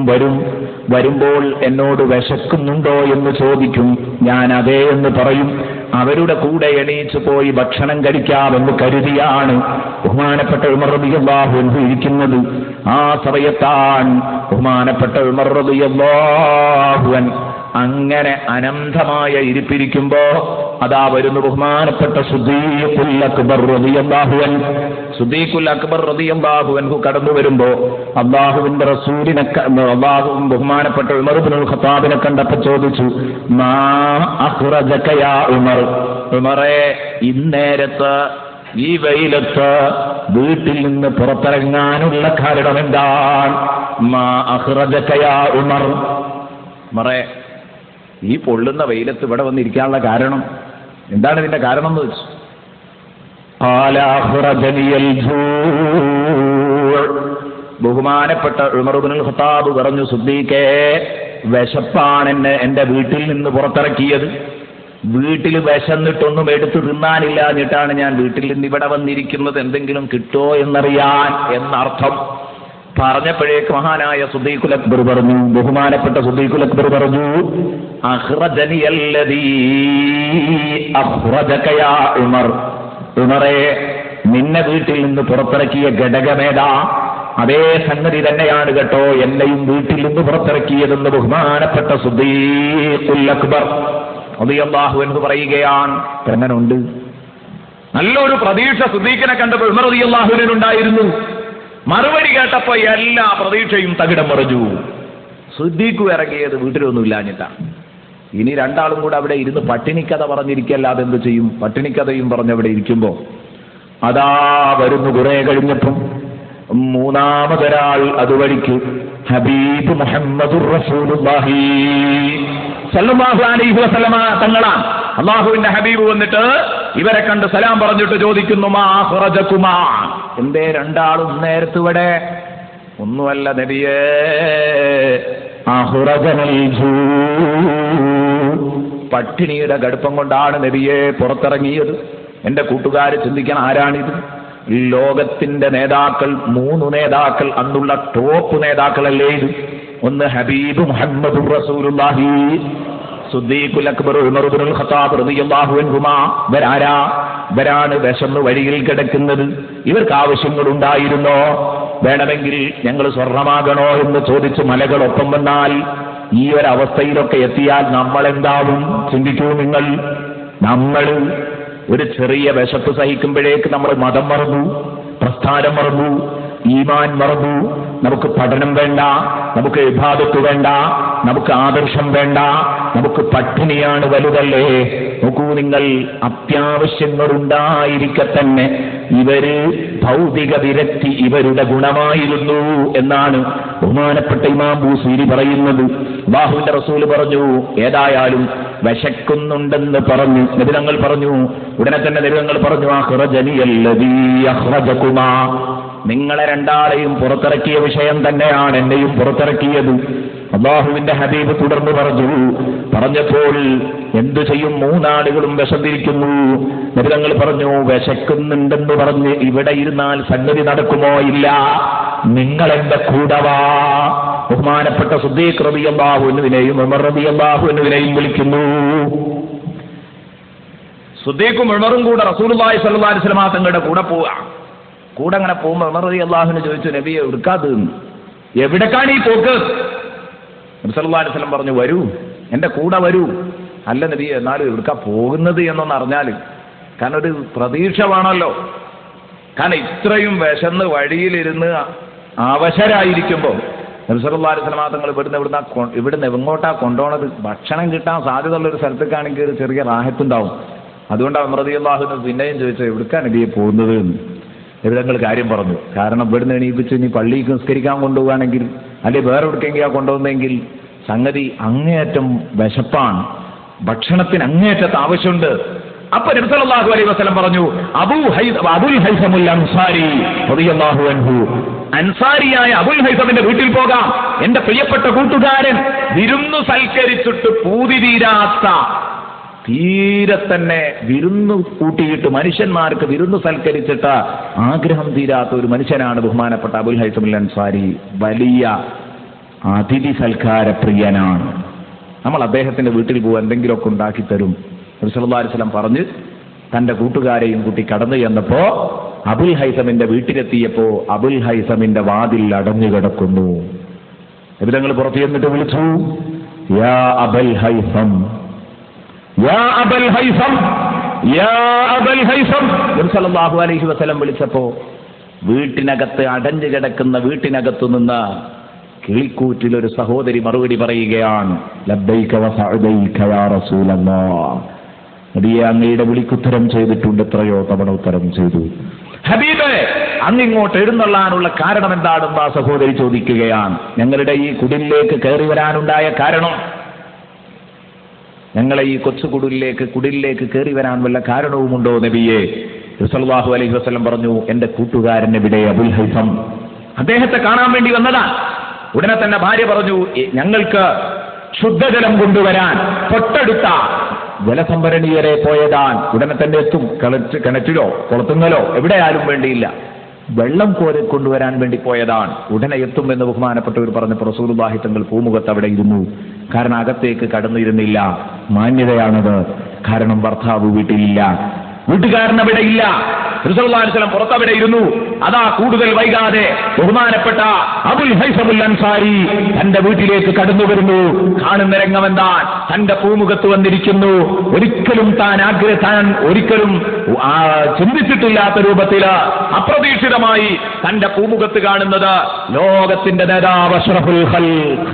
വരുമ്പോൾ എന്നോട് വിശക്കുന്നുണ്ടോ എന്ന് ചോദിക്കും. ഞാൻ അതേ എന്ന് പറയും. അവരുടെ കൂടെ എണീച്ചു പോയി ഭക്ഷണം കഴിക്കാമെന്ന് കരുതിയാണ് ബഹുമാനപ്പെട്ട ഉമർ റളിയല്ലാഹു അൻഹു ഇരിക്കുന്നത്. ആ സമയത്താണ് ബഹുമാനപ്പെട്ട ഉമർ റളിയല്ലാഹു അൻഹു അങ്ങനെ അനന്തമായ ഇരിപ്പിരിക്കുമ്പോ അതാ വരുന്നു ബഹുമാനപ്പെട്ട സിദ്ദീഖുൽ അക്ബർ റളിയല്ലാഹു അൻഹു. സിദ്ദീഖുൽ അക്ബർ റളിയല്ലാഹു അൻഹു കടന്നു വരുമ്പോ അല്ലാഹുവിന്റെ റസൂലിനെ, ബഹുമാനപ്പെട്ട ഉമർ ഇബ്നുൽ ഖത്താബിനെ കണ്ടപ്പോൾ ചോദിച്ചു, മാ അഖ്റജക യാ ഉമർ, ഉമറേ ഇന്നേരത്ത് ഈ വെയിലത്ത് വീട്ടിൽ നിന്ന് പുറത്തിറങ്ങാനുള്ള കാരണം എന്താണ്? മാ അഖ്റജക യാ ഉമർ, ഉമറേ ഈ പൊള്ളുന്ന വെയിലത്ത് ഇവിടെ വന്നിരിക്കാനുള്ള കാരണം എന്താണ്? ഇതിന്റെ കാരണം എന്ന് വെച്ചു. ബഹുമാനപ്പെട്ട ഉമർ ഇബ്നുൽ ഖത്താബ് പറഞ്ഞു, സിദ്ദീഖേ വിശപ്പാണ് എന്നെ എന്റെ വീട്ടിൽ നിന്ന് പുറത്തിറക്കിയത്. വീട്ടിൽ വിശന്നിട്ടൊന്നും എടുത്തു തിന്നാനില്ല എന്നിട്ടാണ് ഞാൻ വീട്ടിൽ നിന്ന് ഇവിടെ വന്നിരിക്കുന്നത്, എന്തെങ്കിലും കിട്ടുമോ എന്നറിയാൻ എന്നർത്ഥം. പറഞ്ഞപ്പോഴേക്ക് മഹാനായ സുദ്ദീഖുൽ അക്ബർ പറഞ്ഞു, ബഹുമാനപ്പെട്ട സുദ്ദീഖുൽ അക്ബർ പറഞ്ഞു, അഖ്റജനി അല്ലദീ അഖ്റജക യാ ഉമർ. ഉമറേ, നിന്നെ വീട്ടിൽ നിന്ന് പുറത്തിറക്കിയ ഘടകമേതാ? അതേ സംഗതി തന്നെയാണ് കേട്ടോ എന്നെയും വീട്ടിൽ നിന്ന് പുറത്തിറക്കിയതെന്ന് ബഹുമാനപ്പെട്ട സുദ്ദീഖുൽ അക്ബർ റളിയല്ലാഹു അൻഹു പറയുകയാണ്. എങ്ങനെ ഉണ്ട്? നല്ലൊരു പ്രതീക്ഷ സുദ്ദീഖിനെ കണ്ടപ്പോൾ ഉമർ റളിയല്ലാഹു അൻഹു ഉണ്ടായിരുന്നു. മറുപടി കേട്ടപ്പോ എല്ലാ പ്രതീക്ഷയും തകിടം മറിഞ്ഞു. സുദ്ദീഖ് ഇറങ്ങിയത് വീട്ടിലൊന്നും ഇല്ലാഞ്ഞിട്ടാണ്. ഇനി രണ്ടാളും കൂടെ അവിടെ ഇരുന്ന് പട്ടിണിക്കഥ പറഞ്ഞിരിക്കല്ലാതെ എന്ത് ചെയ്യും? പട്ടിണിക്കഥയും പറഞ്ഞവിടെ ഇരിക്കുമ്പോ അതാ വരുന്നു. കുറെ കഴിഞ്ഞപ്പം മൂന്നാമതൊരാൾ അതുവഴിക്ക് ഹബീബ് മുഹമ്മദുർ റസൂലുള്ളാഹി സല്ലല്ലാഹു അലൈഹി വസല്ലമ തങ്ങളാണ്. അല്ലാഹുവിന്റെ ഹബീബ് വന്നിട്ട് ഇവരെ കണ്ട് സലാം പറഞ്ഞിട്ട് ചോദിക്കുന്നു, മാ ഖറജകുമാ, എന്തേ രണ്ടാളും നേരത്തെ ഇവിടെ? ഒന്നുമല്ല നബിയേ, അഖ്റജനൽ ജൂ, പട്ടിണിയുടെ കടുപ്പം കൊണ്ടാണ് നബിയെ പുറത്തിറങ്ങിയത്. എന്റെ കൂട്ടുകാര് ചിന്തിക്കാൻ, ആരാണിത്? ലോകത്തിന്റെ നേതാക്കൾ, 3 നേതാക്കൾ, അന്നുള്ള ടോപ്പ് നേതാക്കളല്ലേ ഇത്? ഒന്ന് ഹബീബ് മുഹമ്മദുർ റസൂലുള്ളാഹി, സുദ്ദീഖുൽ അക്ബർ ഉമർ ഇബ്നുൽ ഖത്താബ് റളിയല്ലാഹു അൻഹുമാ. ഇവരാണ് വിശന്ന് വഴിയിൽ കിടക്കുന്നത്. ഇവർക്ക് ആവശ്യങ്ങളുണ്ടായിരുന്നോ? വേണമെങ്കിൽ ഞങ്ങൾ സ്വർണമാകണോ എന്ന് ചോദിച്ച് മലകളൊപ്പം വന്നാൽ ഈ ഒരവസ്ഥയിലൊക്കെ എത്തിയാൽ നമ്മൾ എന്താവും? ചിന്തിക്കൂ നിങ്ങൾ. നമ്മൾ ഒരു ചെറിയ വിശപ്പ് സഹിക്കുമ്പോഴേക്ക് നമ്മൾ മതം മറന്നു, പ്രസ്ഥാനം മറന്നു, ഈമാൻ മറന്നു. നമുക്ക് പഠനം വേണ്ട, നമുക്ക് ഇബാദത്ത് വേണ്ട, നമുക്ക് ആദർശം വേണ്ട, നമുക്ക് പട്ടിണിയാണ് വലുതല്ലേ. നോക്കൂ നിങ്ങൾ, അത്യാവശ്യങ്ങളുണ്ടായിരിക്കെ തന്നെ ഇവര് ഭൗതിക വിരക്തി ഇവരുടെ ഗുണമായിരുന്നു എന്നാണ് ബഹുമാനപ്പെട്ട ഇമാം ബൂസീരി പറയുന്നത്. അല്ലാഹുവിന്റെ റസൂല് പറഞ്ഞു, ഏതായാലും വിശക്കുന്നുണ്ടെന്ന് പറഞ്ഞു നബി തങ്ങൾ പറഞ്ഞു. ഉടനെ തന്നെ നബി തങ്ങൾ പറഞ്ഞു, അഖ്റജനി അല്ലദീ അഖ്റജകുമാ, നിങ്ങളെ രണ്ടാളെയും പുറത്തിറക്കിയ വിഷയം തന്നെയാണ് എന്നെയും പുറത്തിറക്കിയത്. അല്ലാഹുവിന്റെ ഹബീബ് തുടർന്ന് പറഞ്ഞപ്പോൾ എന്തു ചെയ്യും? 3 ആളുകളും വിശന്നിരിക്കുന്നു. നബി തങ്ങൾ പറഞ്ഞു, വിശക്കുന്നുണ്ടെന്ന് പറഞ്ഞ് ഇവിടെ ഇരുന്നാൽ സംഗതി നടക്കുമോ? ഇല്ല, നിങ്ങൾ എന്റെ കൂടെ വാ. ബഹുമാനപ്പെട്ട സുദ്ദീഖ് റളിയല്ലാഹു അൻഹുവിനെയും ഉമർ റളിയല്ലാഹു അൻഹുവിനെയും വിളിക്കുന്നു. സുദ്ദീഖും ഉമറും കൂടെ റസൂലുള്ളാഹി സ്വല്ലല്ലാഹു അലൈഹി വസല്ലം തങ്ങളുടെ കൂടെ പോവുക. കൂടെ അങ്ങനെ പോകുമ്പോൾ ഉമർ റളിയല്ലാഹുവിനെ ചോദിച്ചു, നബിയെ എടുക്കാതെ എവിടേക്കാണ് ഈ പോക്ക്? നബി സല്ലല്ലാഹു അലൈഹി വസല്ലം പറഞ്ഞു, വരൂ, എന്റെ കൂടെ വരൂ. അല്ല നബിയെ, എന്നാലും എവിടേക്കാ പോകുന്നത് എന്നൊന്ന് അറിഞ്ഞാൽ, കാരണം ഒരു പ്രതീക്ഷ വേണമല്ലോ. കാരണം ഇത്രയും വിശന്ന് വഴിയിലിരുന്ന് അവശരായിരിക്കുമ്പോൾ നബി സല്ലല്ലാഹു അലൈഹി വസല്ലം തങ്ങൾ ഇവിടുന്ന് എങ്ങോട്ടാ കൊണ്ടുപോണത്? ഭക്ഷണം കിട്ടാൻ സാധ്യതയുള്ള ഒരു സ്ഥലത്തേക്കാണെങ്കിൽ ഒരു ചെറിയ റാഹത്തുണ്ടാവും. അതുകൊണ്ടാണ് ഉമർ റളിയല്ലാഹു അൻഹു പിന്നെയും ചോദിച്ചത്, എവിടേക്കാ നബിയെ പോകുന്നത് എന്ന്. നബിതങ്ങൾ കാര്യം പറഞ്ഞു. കാരണം ഇവിടുന്ന് എണീപ്പിച്ച് ഇനി പള്ളിക്ക് നിസ്കരിക്കാൻ കൊണ്ടുപോവുകയാണെങ്കിൽ, അല്ലെങ്കിൽ വേറെ എവിടേക്കെങ്കിലും കൊണ്ടുപോകുന്നെങ്കിൽ സംഗതി അങ്ങേയറ്റം വിശപ്പാണ്, ഭക്ഷണത്തിന് അങ്ങേയറ്റത്ത് ആവശ്യമുണ്ട്. അപ്പൊ നബി സല്ലല്ലാഹു അലൈഹി വസല്ലം പറഞ്ഞു, അബുൽ ഹൈസമുൽ അൻസാരി റളിയല്ലാഹു അൻഹു, അൻസാരിയായ അബുൽ ഹൈസമിന്റെ വീട്ടിൽ പോകാം. എന്റെ പ്രിയപ്പെട്ട കൂട്ടുകാരൻ വിരുന്നു സൽക്കരിച്ചിട്ട് പൂതി തീരാത്ത, തീരെ തന്നെ വിരുന്നു കൂട്ടിയിട്ട് മനുഷ്യന്മാർക്ക് വിരുന്നു സൽക്കരിച്ചിട്ട് ആഗ്രഹം തീരാത്ത ഒരു മനുഷ്യനാണ് ബഹുമാനപ്പെട്ട അബുൽ ഹൈസമുൽ അൻസാരി. വലിയ അതിഥി സൽക്കാര പ്രിയനാണ്. നമ്മൾ അദ്ദേഹത്തിന്റെ വീട്ടിൽ പോകും, എന്തെങ്കിലുമൊക്കെ ഉണ്ടാക്കി തരും. നബി സല്ലല്ലാഹു അലൈഹി വസല്ലം പറഞ്ഞ് തന്റെ കൂട്ടുകാരെയും കൂട്ടി കടന്നു ചെന്നപ്പോ അബുൽ ഹൈസമിന്റെ വീട്ടിലെത്തിയപ്പോ അബുൽ ഹൈസമിന്റെ വാതിൽ അടഞ്ഞു കിടക്കുന്നു. നബി തങ്ങൾ പുറത്തു ചെന്നിട്ട് വിളിച്ചു, യാ അബൽ ഹൈസം, യാ അബൽ ഹൈസം, യാ അബൽ ഹൈസം. നബി സല്ലല്ലാഹു അലൈഹി വസല്ലം വിളിച്ചപ്പോ വീട്ടിനകത്ത് അടഞ്ഞു കിടക്കുന്ന വീട്ടിനകത്തു നിന്ന് കിളിക്കൂറ്റിലൊരു സഹോദരി മറുപടി പറയുകയാണ്, ലബ്ബൈക വസഅദൈക യാ റസൂലല്ലാഹ്. നബിയെ, അങ്ങയുടെ വിളിക്കുത്തരം ചെയ്തിട്ടുണ്ട്, എത്രയോ തവണ ഉത്തരം ചെയ്തു. ഹബീബേ, അങ്ങിങ്ങോട്ട് എഴുന്നള്ളാനുള്ള കാരണം എന്താണെന്ന് ആ സഹോദരി ചോദിക്കുകയാണ്. ഞങ്ങളുടെ ഈ കുടിലേക്ക് കയറി വരാനുണ്ടായ കാരണം, ഞങ്ങളെ ഈ കൊച്ചു കുടിലേക്ക് കയറി വരാൻ വല്ല കാരണവുമുണ്ടോ നബിയെ? സല്ലല്ലാഹു അലൈഹി വസല്ലം പറഞ്ഞു, എന്റെ കൂട്ടുകാരൻ എവിടെ? അബുൽ ഹൈസം, അദ്ദേഹത്തെ കാണാൻ വേണ്ടി വന്നതാ. ഉടനെ തന്നെ ഭാര്യ പറഞ്ഞു, ഞങ്ങൾക്ക് ശുദ്ധജലം കൊണ്ടുവരാൻ തൊട്ടടുത്ത ജലസംഭരണിയരെ പോയതാണ്. ഉടനെ തന്നെ എത്തും. കിണറ്റിലോ കുളത്തുങ്ങലോ എവിടെയാലും വേണ്ടിയില്ല, വെള്ളം കോരി കൊണ്ടുവരാൻ വേണ്ടി പോയതാണ്. ഉടനെ എത്തുമെന്ന് ബഹുമാനപ്പെട്ടവർ പറഞ്ഞപ്പോൾ റസൂലുള്ളാഹി തങ്ങൾ പൂമുഖത്ത് അവിടെ ഇരുന്നു. കാരണം അകത്തേക്ക് കടന്നിരുന്നില്ല. മാന്യതയാണത്. കാരണം ഭർത്താവ് വീട്ടിലില്ല, വീട്ടുകാരൻ അവിടെ ഇല്ല. റസൂലുള്ളാഹി സ്വല്ലല്ലാഹു അലൈഹി വസല്ലം പുറത്തവിടെ ഇരുന്നു. അതാ കൂടുതൽ വൈകാതെ ബഹുമാനപ്പെട്ട അബുൽ ഹൈസമുൽ അൻസാരി തന്റെ വീട്ടിലേക്ക് കടന്നു വരുന്നു. കാണുന്ന രംഗമെന്താ? തന്റെ പൂമുഖത്ത് വന്നിരിക്കുന്നു. ഒരിക്കലും താൻ ഒരിക്കലും ചിന്തിച്ചിട്ടില്ലാത്ത രൂപത്തില് അപ്രതീക്ഷിതമായി തന്റെ പൂമുഖത്ത് കാണുന്നത് ലോകത്തിന്റെ നേതാവ് അഷ്റഫുൽ ഖൽഖ്,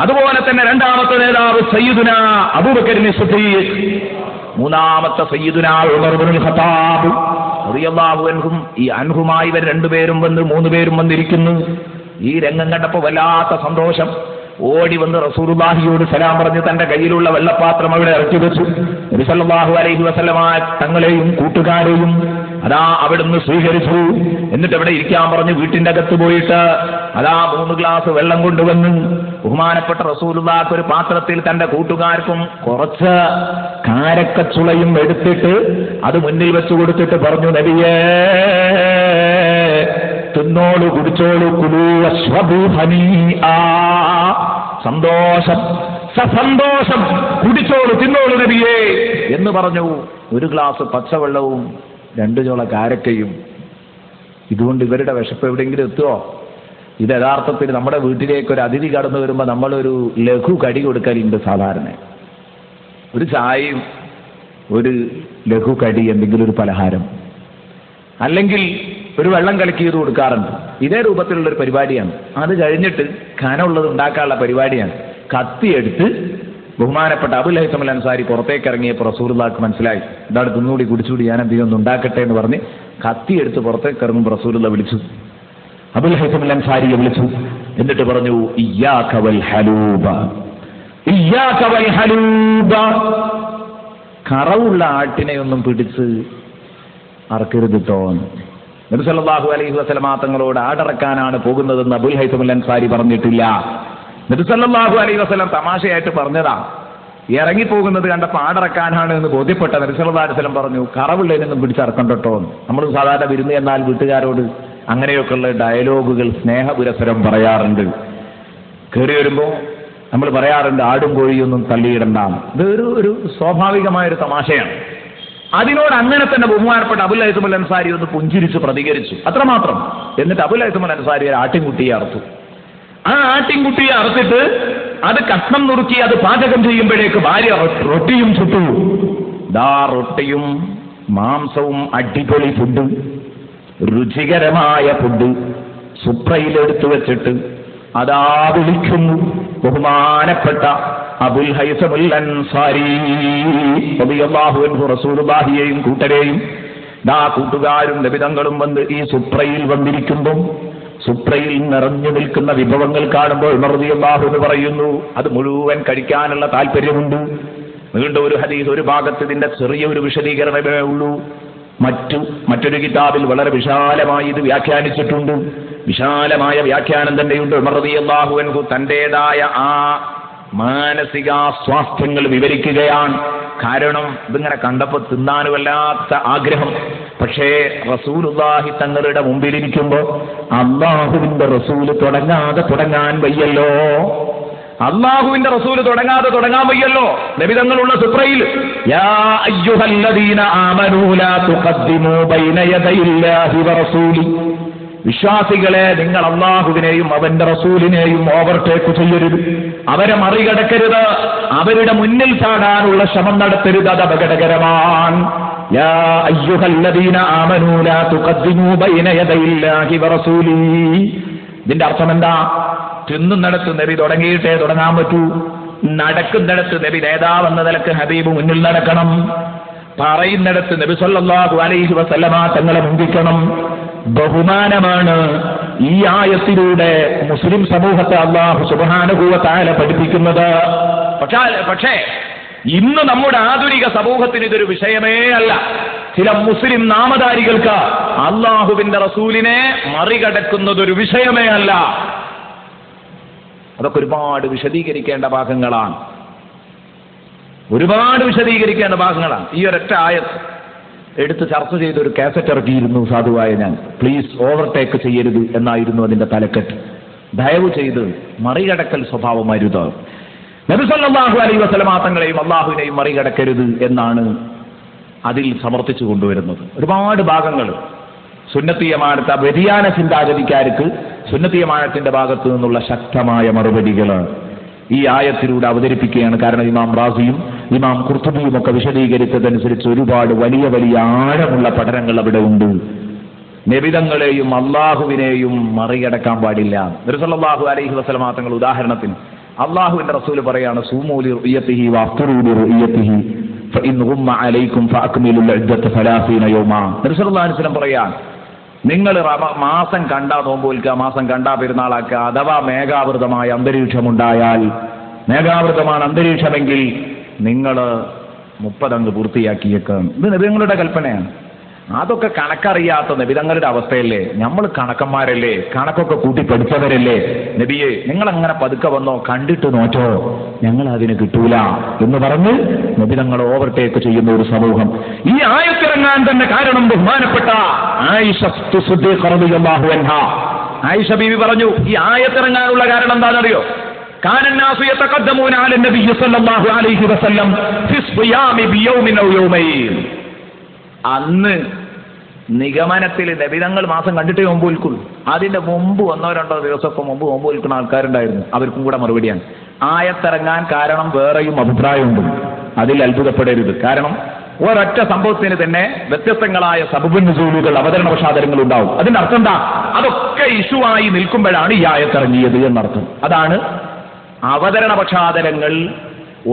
അതുപോലെ തന്നെ രണ്ടാമത്തെ നേതാവ് സയ്യിദുന അബൂബക്കർ സിദ്ദീഖ്, മൂന്നാമത്തെ സയ്യിദുന ഉമർ ഇബ്നുൽ ഖത്താബ് റളിയല്ലാഹു അൻഹും. ഈ അൻഹുമായി ഇവർ രണ്ടുപേരും വന്ന് മൂന്ന് പേരും വന്നിരിക്കുന്നു. ഈ രംഗം കണ്ടപ്പോൾ വല്ലാത്ത സന്തോഷം. ഓടി വന്ന് റസൂലുള്ളാഹിയോട് സലാം പറഞ്ഞ് തന്റെ കയ്യിലുള്ള വെള്ളപ്പാത്രം അവിടെ ഇറക്കി വെച്ചു. നബി സല്ലല്ലാഹു അലൈഹി വസല്ലമ തങ്ങളെയും കൂട്ടുകാരെയും അതാ അവിടുന്ന് സ്വീകരിച്ചു. എന്നിട്ട് അവിടെ ഇരിക്കാൻ പറഞ്ഞ് വീട്ടിന്റെ അകത്ത് പോയിട്ട് അതാ 3 ഗ്ലാസ് വെള്ളം കൊണ്ടുവന്ന് ബഹുമാനപ്പെട്ട റസൂലുള്ളാഹിക്ക് ഒരു പാത്രത്തിൽ തന്റെ കൂട്ടുകാർക്കും കുറച്ച് കാരക്കച്ചുളയും എടുത്തിട്ട് അത് മുന്നിൽ വെച്ചു കൊടുത്തിട്ട് പറഞ്ഞു, നബിയേ തിന്നോളൂ, കുടിച്ചോളൂ, കുലൂ വശ്റബൂ ഹനീആ, സന്തോഷം സന്തോഷം, കുടിച്ചോളൂ തിന്നോളൂ നബിയേ എന്ന് പറഞ്ഞു. 1 ഗ്ലാസ് പച്ചവെള്ളവും 2 ചോള കാരക്കയും. ഇതുകൊണ്ട് ഇവരുടെ വിശപ്പ് എവിടെയെങ്കിലും എത്തുമോ? ഇത് യഥാർത്ഥത്തിൽ നമ്മുടെ വീട്ടിലേക്ക് ഒരു അതിഥി കടന്നു വരുമ്പോൾ നമ്മളൊരു ലഘു കടി കൊടുക്കലുണ്ട് സാധാരണ. ഒരു ചായയും ഒരു ലഘു കടി, എന്തെങ്കിലും ഒരു പലഹാരം, അല്ലെങ്കിൽ ഒരു വെള്ളം കലക്കിയത് കൊടുക്കാറുണ്ട്. ഇതേ രൂപത്തിലുള്ളൊരു പരിപാടിയാണ്. അത് കഴിഞ്ഞിട്ട് ഖാനുള്ളത് ഉണ്ടാക്കാനുള്ള പരിപാടിയാണ്. കത്തിയെടുത്ത് ബഹുമാനപ്പെട്ട അബുൽ ഹൈസമുൽ അൻസാരി പുറത്തേക്ക് ഇറങ്ങിയപ്പോൾ റസൂലുള്ളാഹിക്ക് മനസ്സിലായി, ഇതാണ് തിന്നുകൂടി കുടിച്ചുകൂടി ഞാൻ എന്തെങ്കിലും ഒന്ന് ഉണ്ടാക്കട്ടെ എന്ന് പറഞ്ഞ് കത്തിയെടുത്ത് പുറത്തേക്ക് ഇറങ്ങുമ്പോൾ റസൂലുള്ളാഹി വിളിച്ചു, അബുൽ ഹൈസമുൽ അൻസാരിയെ വിളിച്ചു. എന്നിട്ട് പറഞ്ഞു, ഇയ്യാക വൽ ഹലൂബ, ഇയ്യാക വൽ ഹലൂബ, കറവുള്ള ആട്ടിനെയൊന്നും പിടിച്ച് അറക്കരുത് ട്ടോ. നബി സല്ലല്ലാഹു അലൈഹി വസല്ലമ തങ്ങളോട് ആടറക്കാനാണ് പോകുന്നതെന്ന് അബുൽ ഹൈസമുൽ അൻസാരി പറഞ്ഞിട്ടില്ല. നബി സല്ലല്ലാഹു അലൈഹി വസല്ലം തമാശയായിട്ട് പറഞ്ഞതാ. ഇറങ്ങിപ്പോകുന്നത് കണ്ടപ്പോൾ ആടറക്കാനാണ് എന്ന് ബോധ്യപ്പെട്ട നബി സല്ലല്ലാഹു അലൈഹി വസല്ലം പറഞ്ഞു, കറവുള്ളതിനൊന്നും പിടിച്ചറക്കണ്ടോ. നമ്മൾ സാധാരണ വിരുന്ന് എന്നാൽ വീട്ടുകാരോട് അങ്ങനെയൊക്കെയുള്ള ഡയലോഗുകൾ സ്നേഹപുരസരം പറയാറുണ്ട്. കയറി വരുമ്പോൾ നമ്മൾ പറയാറുണ്ട്, ആടും കോഴിയൊന്നും തള്ളിയിടണ്ടാണ്. ഇത് ഒരു സ്വാഭാവികമായൊരു തമാശയാണ്. അതിനോട് അങ്ങനെ തന്നെ ബഹുമാനപ്പെട്ട അബുൽ ഹൈസമുൽ അൻസാരി ഒന്ന് പുഞ്ചിരിച്ച് പ്രതികരിച്ചു, അത്രമാത്രം. എന്നിട്ട് അബുൽ ഹൈസമുൽ അൻസാരി ഒരു ആട്ടിൻകുട്ടിയെ അറുത്തു. ആ ആട്ടിൻകുട്ടിയെ അറുത്തിട്ട് അത് കഷ്ണം നുറുക്കി അത് പാചകം ചെയ്യുമ്പോഴേക്ക് ഭാര്യ റൊട്ടിയും ചുട്ടു. ദാ റൊട്ടിയും മാംസവും അടിപൊളി ഫുഡ്, രുചികരമായ ഫുഡ് സുപ്രയിലെടുത്തു വെച്ചിട്ട് അതാ വിളിക്കുന്നു ബഹുമാനപ്പെട്ട അബുൽ ഹൈസമുൽ അൻസാരി റളിയല്ലാഹു അൻഹു റസൂലുള്ളാഹിയെയും കൂട്ടരെയും. ദാ കൂട്ടുകാരും നബിതങ്ങളും വന്ന് ഈ സുപ്രയിൽ വന്നിരിക്കുമ്പോൾ സുപ്രയിൽ നിറഞ്ഞു നിൽക്കുന്ന വിഭവങ്ങൾ കാണുമ്പോൾ ഉമർ റളിയല്ലാഹു അൻഹു പറയുന്നു, അത് മുഴുവൻ കഴിക്കാനുള്ള താല്പര്യമുണ്ട്. വീണ്ടും ഒരു ഹദീസ്, ഒരു ഭാഗത്ത് ഇതിന്റെ ചെറിയൊരു വിശദീകരണമേ ഉള്ളൂ. മറ്റൊരു കിതാബിൽ വളരെ വിശാലമായി ഇത് വ്യാഖ്യാനിച്ചിട്ടുണ്ട്. വിശാലമായ വ്യാഖ്യാനം തന്നെയുണ്ട്. ഉമർ റളിയല്ലാഹു അൻഹു തന്റേതായ ആ മാനസിക സ്വാസ്ഥ്യങ്ങൾ വിവരിക്കുകയാണ്. കാരണം ഇതിങ്ങനെ കണ്ടപ്പോൾ തിന്നാൻ വല്ലാത്ത ആഗ്രഹം. പക്ഷേ റസൂലുള്ളാഹി തങ്ങളുടെ മുമ്പിലിരിക്കുമ്പോൾ അല്ലാഹുവിന്റെ റസൂല് തുടങ്ങാൻ വയ്യല്ലോ. അല്ലാഹുവിന്റെ റസൂല് തുടങ്ങാൻ വയ്യല്ലോ. നബി തങ്ങളുള്ള സുപ്രയിൽ, യാ അയ്യുഹല്ലദീന ആമനൂ ലാ തുഖദ്ദിമൂ ബൈന യദയില്ലാഹി വറസൂലി, വിശ്വാസികളെ, നിങ്ങൾ അല്ലാഹുവിനെയും അവന്റെ റസൂലിനെയും ഓവർടേക്ക് ചെയ്യരുത്, അവരെ മറികടക്കരുത്, അവരുടെ മുന്നിൽ ചാടാനുള്ള ശ്രമം നടത്തരുത്, അത് അപകടകരമാണ്. യാ അയ്യുഹല്ലദീന ആമനൂ ലാ തുഖദ്ദിമൂ ബൈന യദയില്ലാഹി വറസൂലി. ഇതിന്റെ അർത്ഥം എന്താ? തിന്നുന്നിടത്ത് നബി തുടങ്ങിയിട്ടേ തുടങ്ങാൻ പറ്റൂ. നടക്കുന്നിടത്ത് നബി നേതാവെന്ന നിലക്ക് ഹബീബ് മുന്നിൽ നടക്കണം. പറയുന്നിടത്ത് നബി സല്ലല്ലാഹു അലൈഹി വസല്ലമ തങ്ങളെ മുന്തിക്കണം. ബഹുമാനമാണ് ഈ ആയത്തിലൂടെ മുസ്ലിം സമൂഹത്തെ അല്ലാഹു സുബ്ഹാനഹു വ തആല പഠിപ്പിക്കുന്നത്. പക്ഷേ ഇന്ന് നമ്മുടെ ആധുനിക സമൂഹത്തിന് ഇതൊരു വിഷയമേ അല്ല. ചില മുസ്ലിം നാമധാരികൾക്ക് അല്ലാഹുവിന്റെ റസൂലിനെ മറികടക്കുന്നതൊരു വിഷയമേ അല്ല. അതൊക്കെ ഒരുപാട് വിശദീകരിക്കേണ്ട ഭാഗങ്ങളാണ്. ഒരുപാട് വിശദീകരിക്കേണ്ട ഭാഗങ്ങളാണ്. ഈ ഒരൊറ്റ ആയത്ത് എടുത്ത് ചർച്ച ചെയ്തൊരു കാസറ്റ് ഇറക്കിയിരുന്നു സാധുവായ ഞാൻ. പ്ലീസ് ഓവർടേക്ക് ചെയ്യരുത് എന്നായിരുന്നു അതിന്റെ തലക്കെട്ട്. ദയവ് ചെയ്ത് മറികടക്കൽ സ്വഭാവം അരുത്. നബി സല്ലല്ലാഹു അലൈഹി വസല്ലം തങ്ങളെയും അള്ളാഹുവിനെയും മറികടക്കരുത് എന്നാണ് അതിൽ സമർത്ഥിച്ചു കൊണ്ടുവരുന്നത്. ഒരുപാട് ഭാഗങ്ങൾ സുന്നത്തിയമാനത്ത വ്യതിയാന ചിന്താഗതിക്കാർക്ക് സുന്നത്തിയമാനത്തിന്റെ ഭാഗത്തു നിന്നുള്ള ശക്തമായ മറുപടികൾ ഈ ആയത്തിലൂടെ അവതരിപ്പിക്കുകയാണ്. കാരണം ഇമാം റാസിയും ഇമാം ഖുർത്തുബിയും ഒക്കെ വിശദീകരിച്ചതനുസരിച്ച് ഒരുപാട് വലിയ വലിയ ആഴമുള്ള പഠനങ്ങൾ അവിടെ ഉണ്ട്. നബിതങ്ങളെയും അള്ളാഹുവിനെയും മറികടക്കാൻ പാടില്ല. നബി സല്ലല്ലാഹു അലൈഹി വസല്ലം തങ്ങൾ ഉദാഹരണത്തിന് അള്ളാഹുവിന്റെ റസൂൽ പറയാണ്, സൂമൂലി റുയത്തിഹി വഅഫ്തുറൂലി റുയത്തിഹി ഫഇൻ ഗുമ്മ അലൈക്കും ഫഅക്മിലുൽ ഇദ്ദത 30 യൗമാ. നബി സല്ലല്ലാഹു അലൈഹി വസല്ലം പറയാൻ, നിങ്ങൾ മാസം കണ്ടാ നോമ്പുൽക്കുക, മാസം കണ്ടാ പെരുന്നാളാക്കുക. അഥവാ മേഘാവൃതമായ അന്തരീക്ഷമുണ്ടായാൽ, മേഘാവൃതമാണ് അന്തരീക്ഷമെങ്കിൽ നിങ്ങൾ 30 അങ്ങ് പൂർത്തിയാക്കിയേക്കാം. ഇത് നബിതങ്ങളുടെ കൽപ്പനയാണ്. അതൊക്കെ കണക്കറിയാത്ത നബിതങ്ങളുടെ അവസ്ഥയല്ലേ? നമ്മൾ കണക്കന്മാരല്ലേ, കണക്കൊക്കെ കൂട്ടി പഠിച്ചവരല്ലേ? നബിയെ നിങ്ങളങ്ങനെ പതുക്കെ വന്നോ, കണ്ടിട്ട് നോറ്റോ, ഞങ്ങൾ അതിന് കിട്ടൂല എന്ന് പറഞ്ഞ് നബിതങ്ങൾ ഓവർടേക്ക് ചെയ്യുന്ന ഒരു സമൂഹം. ഈ ആയത്തിറങ്ങാൻ തന്നെ കാരണം ബഹുമാനപ്പെട്ട ആയിഷ സിദ്ദീഖ റളിയല്ലാഹു അൻഹാ, ആയിഷ ബീവി പറഞ്ഞു, ഈ ആയത്തിറങ്ങാനുള്ള കാരണം എന്താണെന്നറിയോ? കാനന്നാസു യതഖദ്ദമൂന അല നബി സല്ലല്ലാഹു അലൈഹി വസല്ലം ഫി സിയാമി ബിയൗമിൻ ഔ യൗമൈൻ. അന്ന് നിഗമനത്തിൽ നബിതങ്ങൾ മാസം കണ്ടിട്ടേ മുമ്പ് വിൽക്കുള്ളൂ. അതിന്റെ മുമ്പ് 1-2 ദിവസമൊക്കെ മുമ്പ് വിൽക്കുന്ന ആൾക്കാരുണ്ടായിരുന്നു. അവർക്കും കൂടെ മറുപടിയാണ്. ആയത്തിറങ്ങാൻ കാരണം വേറെയും അഭിപ്രായമുണ്ട്. അതിൽ അത്ഭുതപ്പെടരുത്. കാരണം ഒരൊറ്റ സംഭവത്തിന് തന്നെ വ്യത്യസ്തങ്ങളായ സബബുൻ നുസൂലുകൾ, അവതരണ പശ്ചാത്തലങ്ങൾ ഉണ്ടാവും. അതിന്റെ അർത്ഥം എന്താ? അതൊക്കെ ഇഷ്യൂ ആയി നിൽക്കുമ്പോഴാണ് ഈ ആയത്തിറങ്ങിയത് എന്നർത്ഥം. അതാണ് അവതരണ പശ്ചാത്തലങ്ങൾ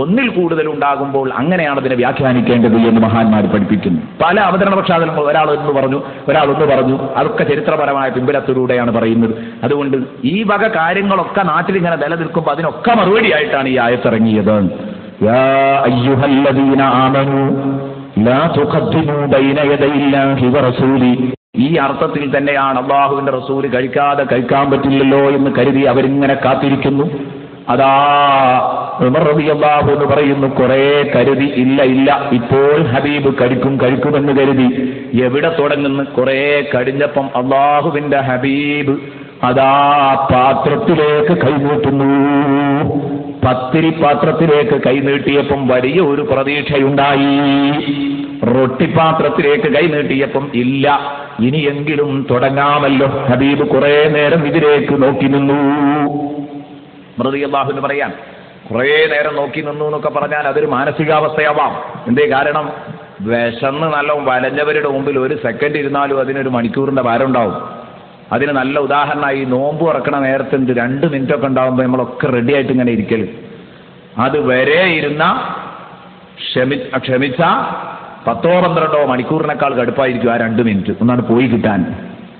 ഒന്നിൽ കൂടുതൽ ഉണ്ടാകുമ്പോൾ അങ്ങനെയാണ് അതിനെ വ്യാഖ്യാനിക്കേണ്ടത് എന്ന് മഹാന്മാർ പഠിപ്പിക്കുന്നു. പല അവതരണ പശ്ചാത്തലങ്ങൾ ഒരാളൊന്ന് പറഞ്ഞു, അതൊക്കെ ചരിത്രപരമായ പിൻബലത്തിലൂടെയാണ് പറയുന്നത്. അതുകൊണ്ട് ഈ വക കാര്യങ്ങളൊക്കെ നാട്ടിൽ ഇങ്ങനെ നിലനിൽക്കുമ്പോൾ അതിനൊക്കെ മറുപടിയായിട്ടാണ് ഈ ആയത്തിറങ്ങിയത്. യാ അയ്യുഹല്ലദീന ആമനൂ ലാ തുഖദ്ദിമൂ ബൈന യദയില്ലാഹി വറസൂലി. ഈ അർത്ഥത്തിൽ തന്നെയാണ് അല്ലാഹുവിന്റെ റസൂൽ കഴിക്കാൻ പറ്റില്ലല്ലോ എന്ന് കരുതി അവരിങ്ങനെ കാത്തിരിക്കുന്നു. അതാ ഉമർ റളിയല്ലാഹു എന്ന് പറയുന്നു, കുറെ കരുതി, ഇല്ല ഇപ്പോൾ ഹബീബ് കഴിക്കുമെന്ന് കരുതി. എവിടെ തുടങ്ങുന്നു? കുറെ കഴിഞ്ഞപ്പം അള്ളാഹുവിന്റെ ഹബീബ് അതാ പാത്രത്തിലേക്ക് കൈനീട്ടുന്നു. പത്തിരി പാത്രത്തിലേക്ക് കൈനീട്ടിയപ്പം വലിയ ഒരു പ്രതീക്ഷയുണ്ടായി. റൊട്ടിപ്പാത്രത്തിലേക്ക് കൈനീട്ടിയപ്പം ഇല്ല, ഇനിയെങ്കിലും തുടങ്ങാമല്ലോ. ഹബീബ് കുറെ നേരം ഇതിലേക്ക് നോക്കി നിന്നു. റളിയല്ലാഹു എന്ന് പറയാൻ, കുറെ നേരം നോക്കി നിന്നു എന്നൊക്കെ പറഞ്ഞാൽ അതൊരു മാനസികാവസ്ഥയാവാം. എന്തേ കാരണം? വിശന്ന് നല്ല വലഞ്ഞവരുടെ മുമ്പിൽ ഒരു സെക്കൻഡ് ഇരുന്നാലും അതിനൊരു മണിക്കൂറിന്റെ ഭാരം ഉണ്ടാവും. അതിന് നല്ല ഉദാഹരണമായി നോമ്പ് തുറക്കണ നേരത്തുണ്ട് 2 മിനിറ്റൊക്കെ ഉണ്ടാകുമ്പോൾ നമ്മളൊക്കെ റെഡി ആയിട്ട് ഇങ്ങനെ ഇരിക്കല്. അത് വരെ ഇരുന്ന ക്ഷമിച്ച 10-12 മണിക്കൂറിനേക്കാൾ കടുപ്പായിരിക്കും ആ 2 മിനിറ്റ് ഒന്നാണ് പോയി കിട്ടാൻ.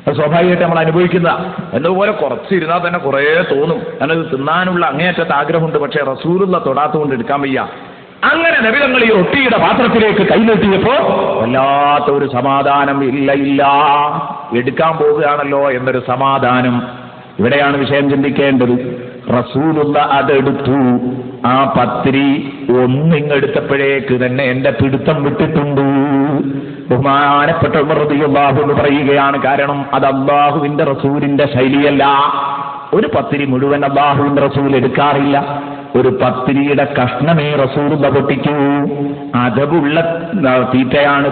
അത് സ്വാഭാവികമായിട്ട് നമ്മൾ അനുഭവിക്കുന്ന. എന്നതുപോലെ കുറച്ചിരുന്നാൽ തന്നെ കുറേ തോന്നും. ഞാനത് തിന്നാനുള്ള അങ്ങേയറ്റത്തെ ആഗ്രഹമുണ്ട്, പക്ഷേ റസൂലുള്ള തൊടാത്തുകൊണ്ട് എടുക്കാൻ വയ്യ. അങ്ങനെ നബിതങ്ങൾ ഈ ഒട്ടിയുടെ പാത്രത്തിലേക്ക് കൈനീട്ടിയപ്പോ വല്ലാത്തൊരു സമാധാനം. ഇല്ല എടുക്കാൻ പോവുകയാണല്ലോ എന്നൊരു സമാധാനം. ഇവിടെയാണ് വിഷയം ചിന്തിക്കേണ്ടത്. റസൂലുള്ള അതെടുത്തു. ആ പത്തിരി ഒന്നിങ്ങെടുത്തപ്പോഴേക്ക് തന്നെ എന്റെ പിടുത്തം വിട്ടിട്ടുണ്ട്. ബഹുമാനപ്പെട്ട ഉമർ റളിയല്ലാഹു അൻഹു പറയുകയാണ്, കാരണം അത് അല്ലാഹുവിന്റെ റസൂലിന്റെ ശൈലിയല്ല. ഒരു പത്തിരി മുഴുവൻ അല്ലാഹുവിന്റെ റസൂൽ എടുക്കാറില്ല. ഒരു പത്തിരിയുടെ കഷ്ണമേ റസൂലുള്ള പൊട്ടിക്കൂ. അദബുള്ള തീറ്റയാണ്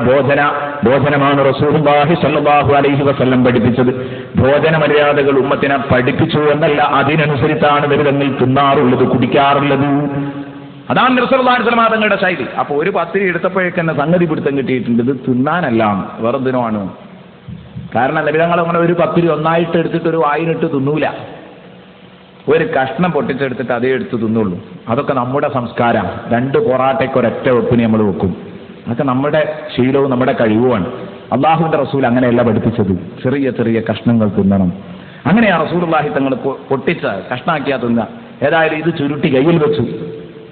ഭോജനമാണ് റസൂലുള്ളാഹി സ്വല്ലല്ലാഹു അലൈഹി വസല്ലം പഠിപ്പിച്ചത്. ഭോജന മര്യാദകൾ ഉമ്മത്തിനെ പഠിപ്പിച്ചു എന്നല്ല, അതിനനുസരിച്ചാണ് നബിതങ്ങൾ തിന്നാറുള്ളത്, കുടിക്കാറുള്ളത്. അതാണ് നബി സല്ലല്ലാഹു അലൈഹി വസല്ലം തങ്ങളുടെ ശൈലി. അപ്പൊ ഒരു പത്തിരി എടുത്തപ്പോഴേക്കെന്നെ സംഗതി പിടുത്തം കിട്ടിയിട്ടുണ്ട്. ഇത് തിന്നാനല്ല, വേറെന്തിനുമാണ്. കാരണം നബിതങ്ങൾ അങ്ങനെ ഒരു പത്തിരി ഒന്നായിട്ട് എടുത്തിട്ട് ഒരു വായിലിട്ട് തിന്നൂല. ഒരു കഷ്ണം പൊട്ടിച്ചെടുത്തിട്ട് അതേ എടുത്ത് തിന്നുള്ളൂ. അതൊക്കെ നമ്മുടെ സംസ്കാരം. 2 പൊറാട്ടയ്ക്ക് ഒരൊറ്റ വെപ്പിന് നമ്മൾ വെക്കും. അതൊക്കെ നമ്മുടെ ശീലവും നമ്മുടെ കഴിവുമാണ്. അള്ളാഹുവിന്റെ റസൂൽ അങ്ങനെയല്ല പഠിപ്പിച്ചത്. ചെറിയ ചെറിയ കഷ്ണങ്ങൾ തിന്നണം. അങ്ങനെയാ റസൂലുള്ളാഹി തങ്ങൾ പൊട്ടിച്ച് കഷ്ണാക്കിയാ തിന്നുക. ഏതായാലും ഇത് ചുരുട്ടി കയ്യിൽ വെച്ചു.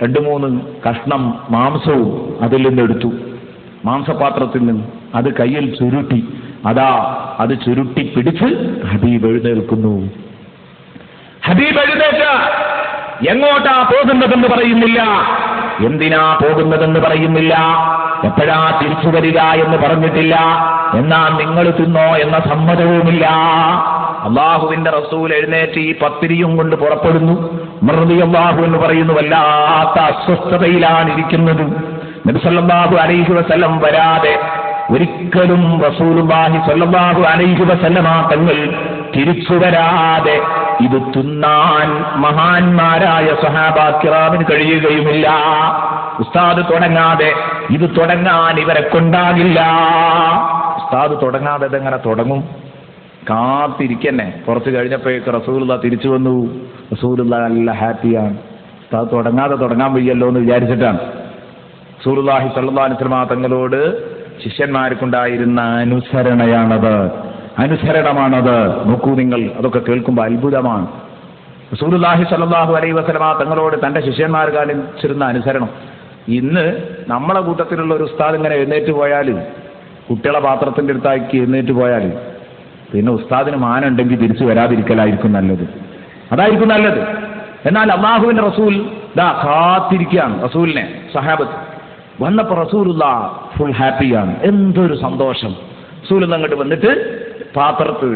2-3 കഷ്ണം മാംസവും അതിൽ നിന്ന് എടുത്തു. മാംസപാത്രത്തിൽ നിന്ന് അത് കയ്യിൽ ചുരുട്ടി. അതാ അത് ചുരുട്ടി പിടിച്ച് ഹബീബ് എഴുന്നേൽക്കുന്നു. ഹബീബ് എഴുന്നേറ്റ് എങ്ങോട്ടാ പോകുന്നതെന്ന് പറയുന്നില്ല. എന്തിനാ പോകുന്നതെന്ന് പറയുന്നില്ല, എപ്പോഴാ തിരിച്ചു വരിക എന്ന് പറഞ്ഞിട്ടില്ല, എന്നാ നിങ്ങൾ തിന്നോ എന്ന സമ്മതവുമില്ല. അള്ളാഹുവിന്റെ റസൂൽ എഴുന്നേറ്റ് ഈ പത്തിരിയും കൊണ്ട് പുറപ്പെടുന്നു. ഉമർ റളിയല്ലാഹു എന്ന് പറയുന്നു, വല്ലാത്ത അസ്വസ്ഥതയിലാണ് ഇരിക്കുന്നത്. നബി സല്ലല്ലാഹു അലൈഹി വസല്ലം വരാതെ ഒരിക്കലും റസൂലുള്ളാഹി സ്വല്ലല്ലാഹു അലൈഹി വസല്ലമ തങ്ങൾ തിരിച്ചു വരാതെ ഇത് തിന്നാൻ മഹാന്മാരായ സ്വഹാബാ കിറാമിന് കഴിയുകയുമില്ല. ഉസ്താദ് തുടങ്ങാതെ ഇത് തുടങ്ങാൻ ഇവരെ കൊണ്ടാകില്ല. ഉസ്താദ് തുടങ്ങാതെ ഇതെങ്ങനെ തുടങ്ങും? കാത്തിരിക്കന്നെ. കുറച്ച് കഴിഞ്ഞപ്പോഴേക്ക് റസൂലുള്ളാഹി തിരിച്ചു വന്നു. റസൂലുള്ളാഹി നല്ല ഹാപ്പിയാണ്. ഉസ്താദ് തുടങ്ങാതെ തുടങ്ങാൻ വയ്യല്ലോ എന്ന് വിചാരിച്ചിട്ടാണ്. റസൂലുള്ളാഹി സ്വല്ലല്ലാഹു അലൈഹി വസല്ലം തങ്ങളോട് ശിഷ്യന്മാർക്കുണ്ടായിരുന്ന അനുസരണമാണത്. നോക്കൂ നിങ്ങൾ, അതൊക്കെ കേൾക്കുമ്പോൾ അത്ഭുതമാണ്. റസൂലുള്ളാഹി സ്വല്ലല്ലാഹു അലൈഹി വസല്ലം തങ്ങളോട് തന്റെ ശിഷ്യന്മാർ കാണിച്ചിരുന്ന അനുസരണം. ഇന്ന് നമ്മളെ കൂട്ടത്തിലുള്ള ഒരു ഉസ്താദ് ഇങ്ങനെ എഴുന്നേറ്റ് പോയാൽ, കുട്ടികളെ പാത്രത്തിന്റെ അടുത്താക്കി എഴുന്നേറ്റ് പോയാൽ, പിന്നെ ഉസ്താദിന് മാനുണ്ടെങ്കിൽ തിരിച്ചു വരാതിരിക്കലായിരിക്കും നല്ലത്. അതായിരിക്കും നല്ലത്. എന്നാൽ അല്ലാഹുവിന്റെ റസൂൽ കാത്തിരിക്കുകയാണ്. റസൂലിനെ സഹാബത്ത് വന്നപ്പോൾ റസൂലുള്ളാഹി ഫുൾ ഹാപ്പിയാണ്. എന്തൊരു സന്തോഷം. റസൂലുള്ളാഹി അങ്ങോട്ട് വന്നിട്ട് പാത്രത്തിൽ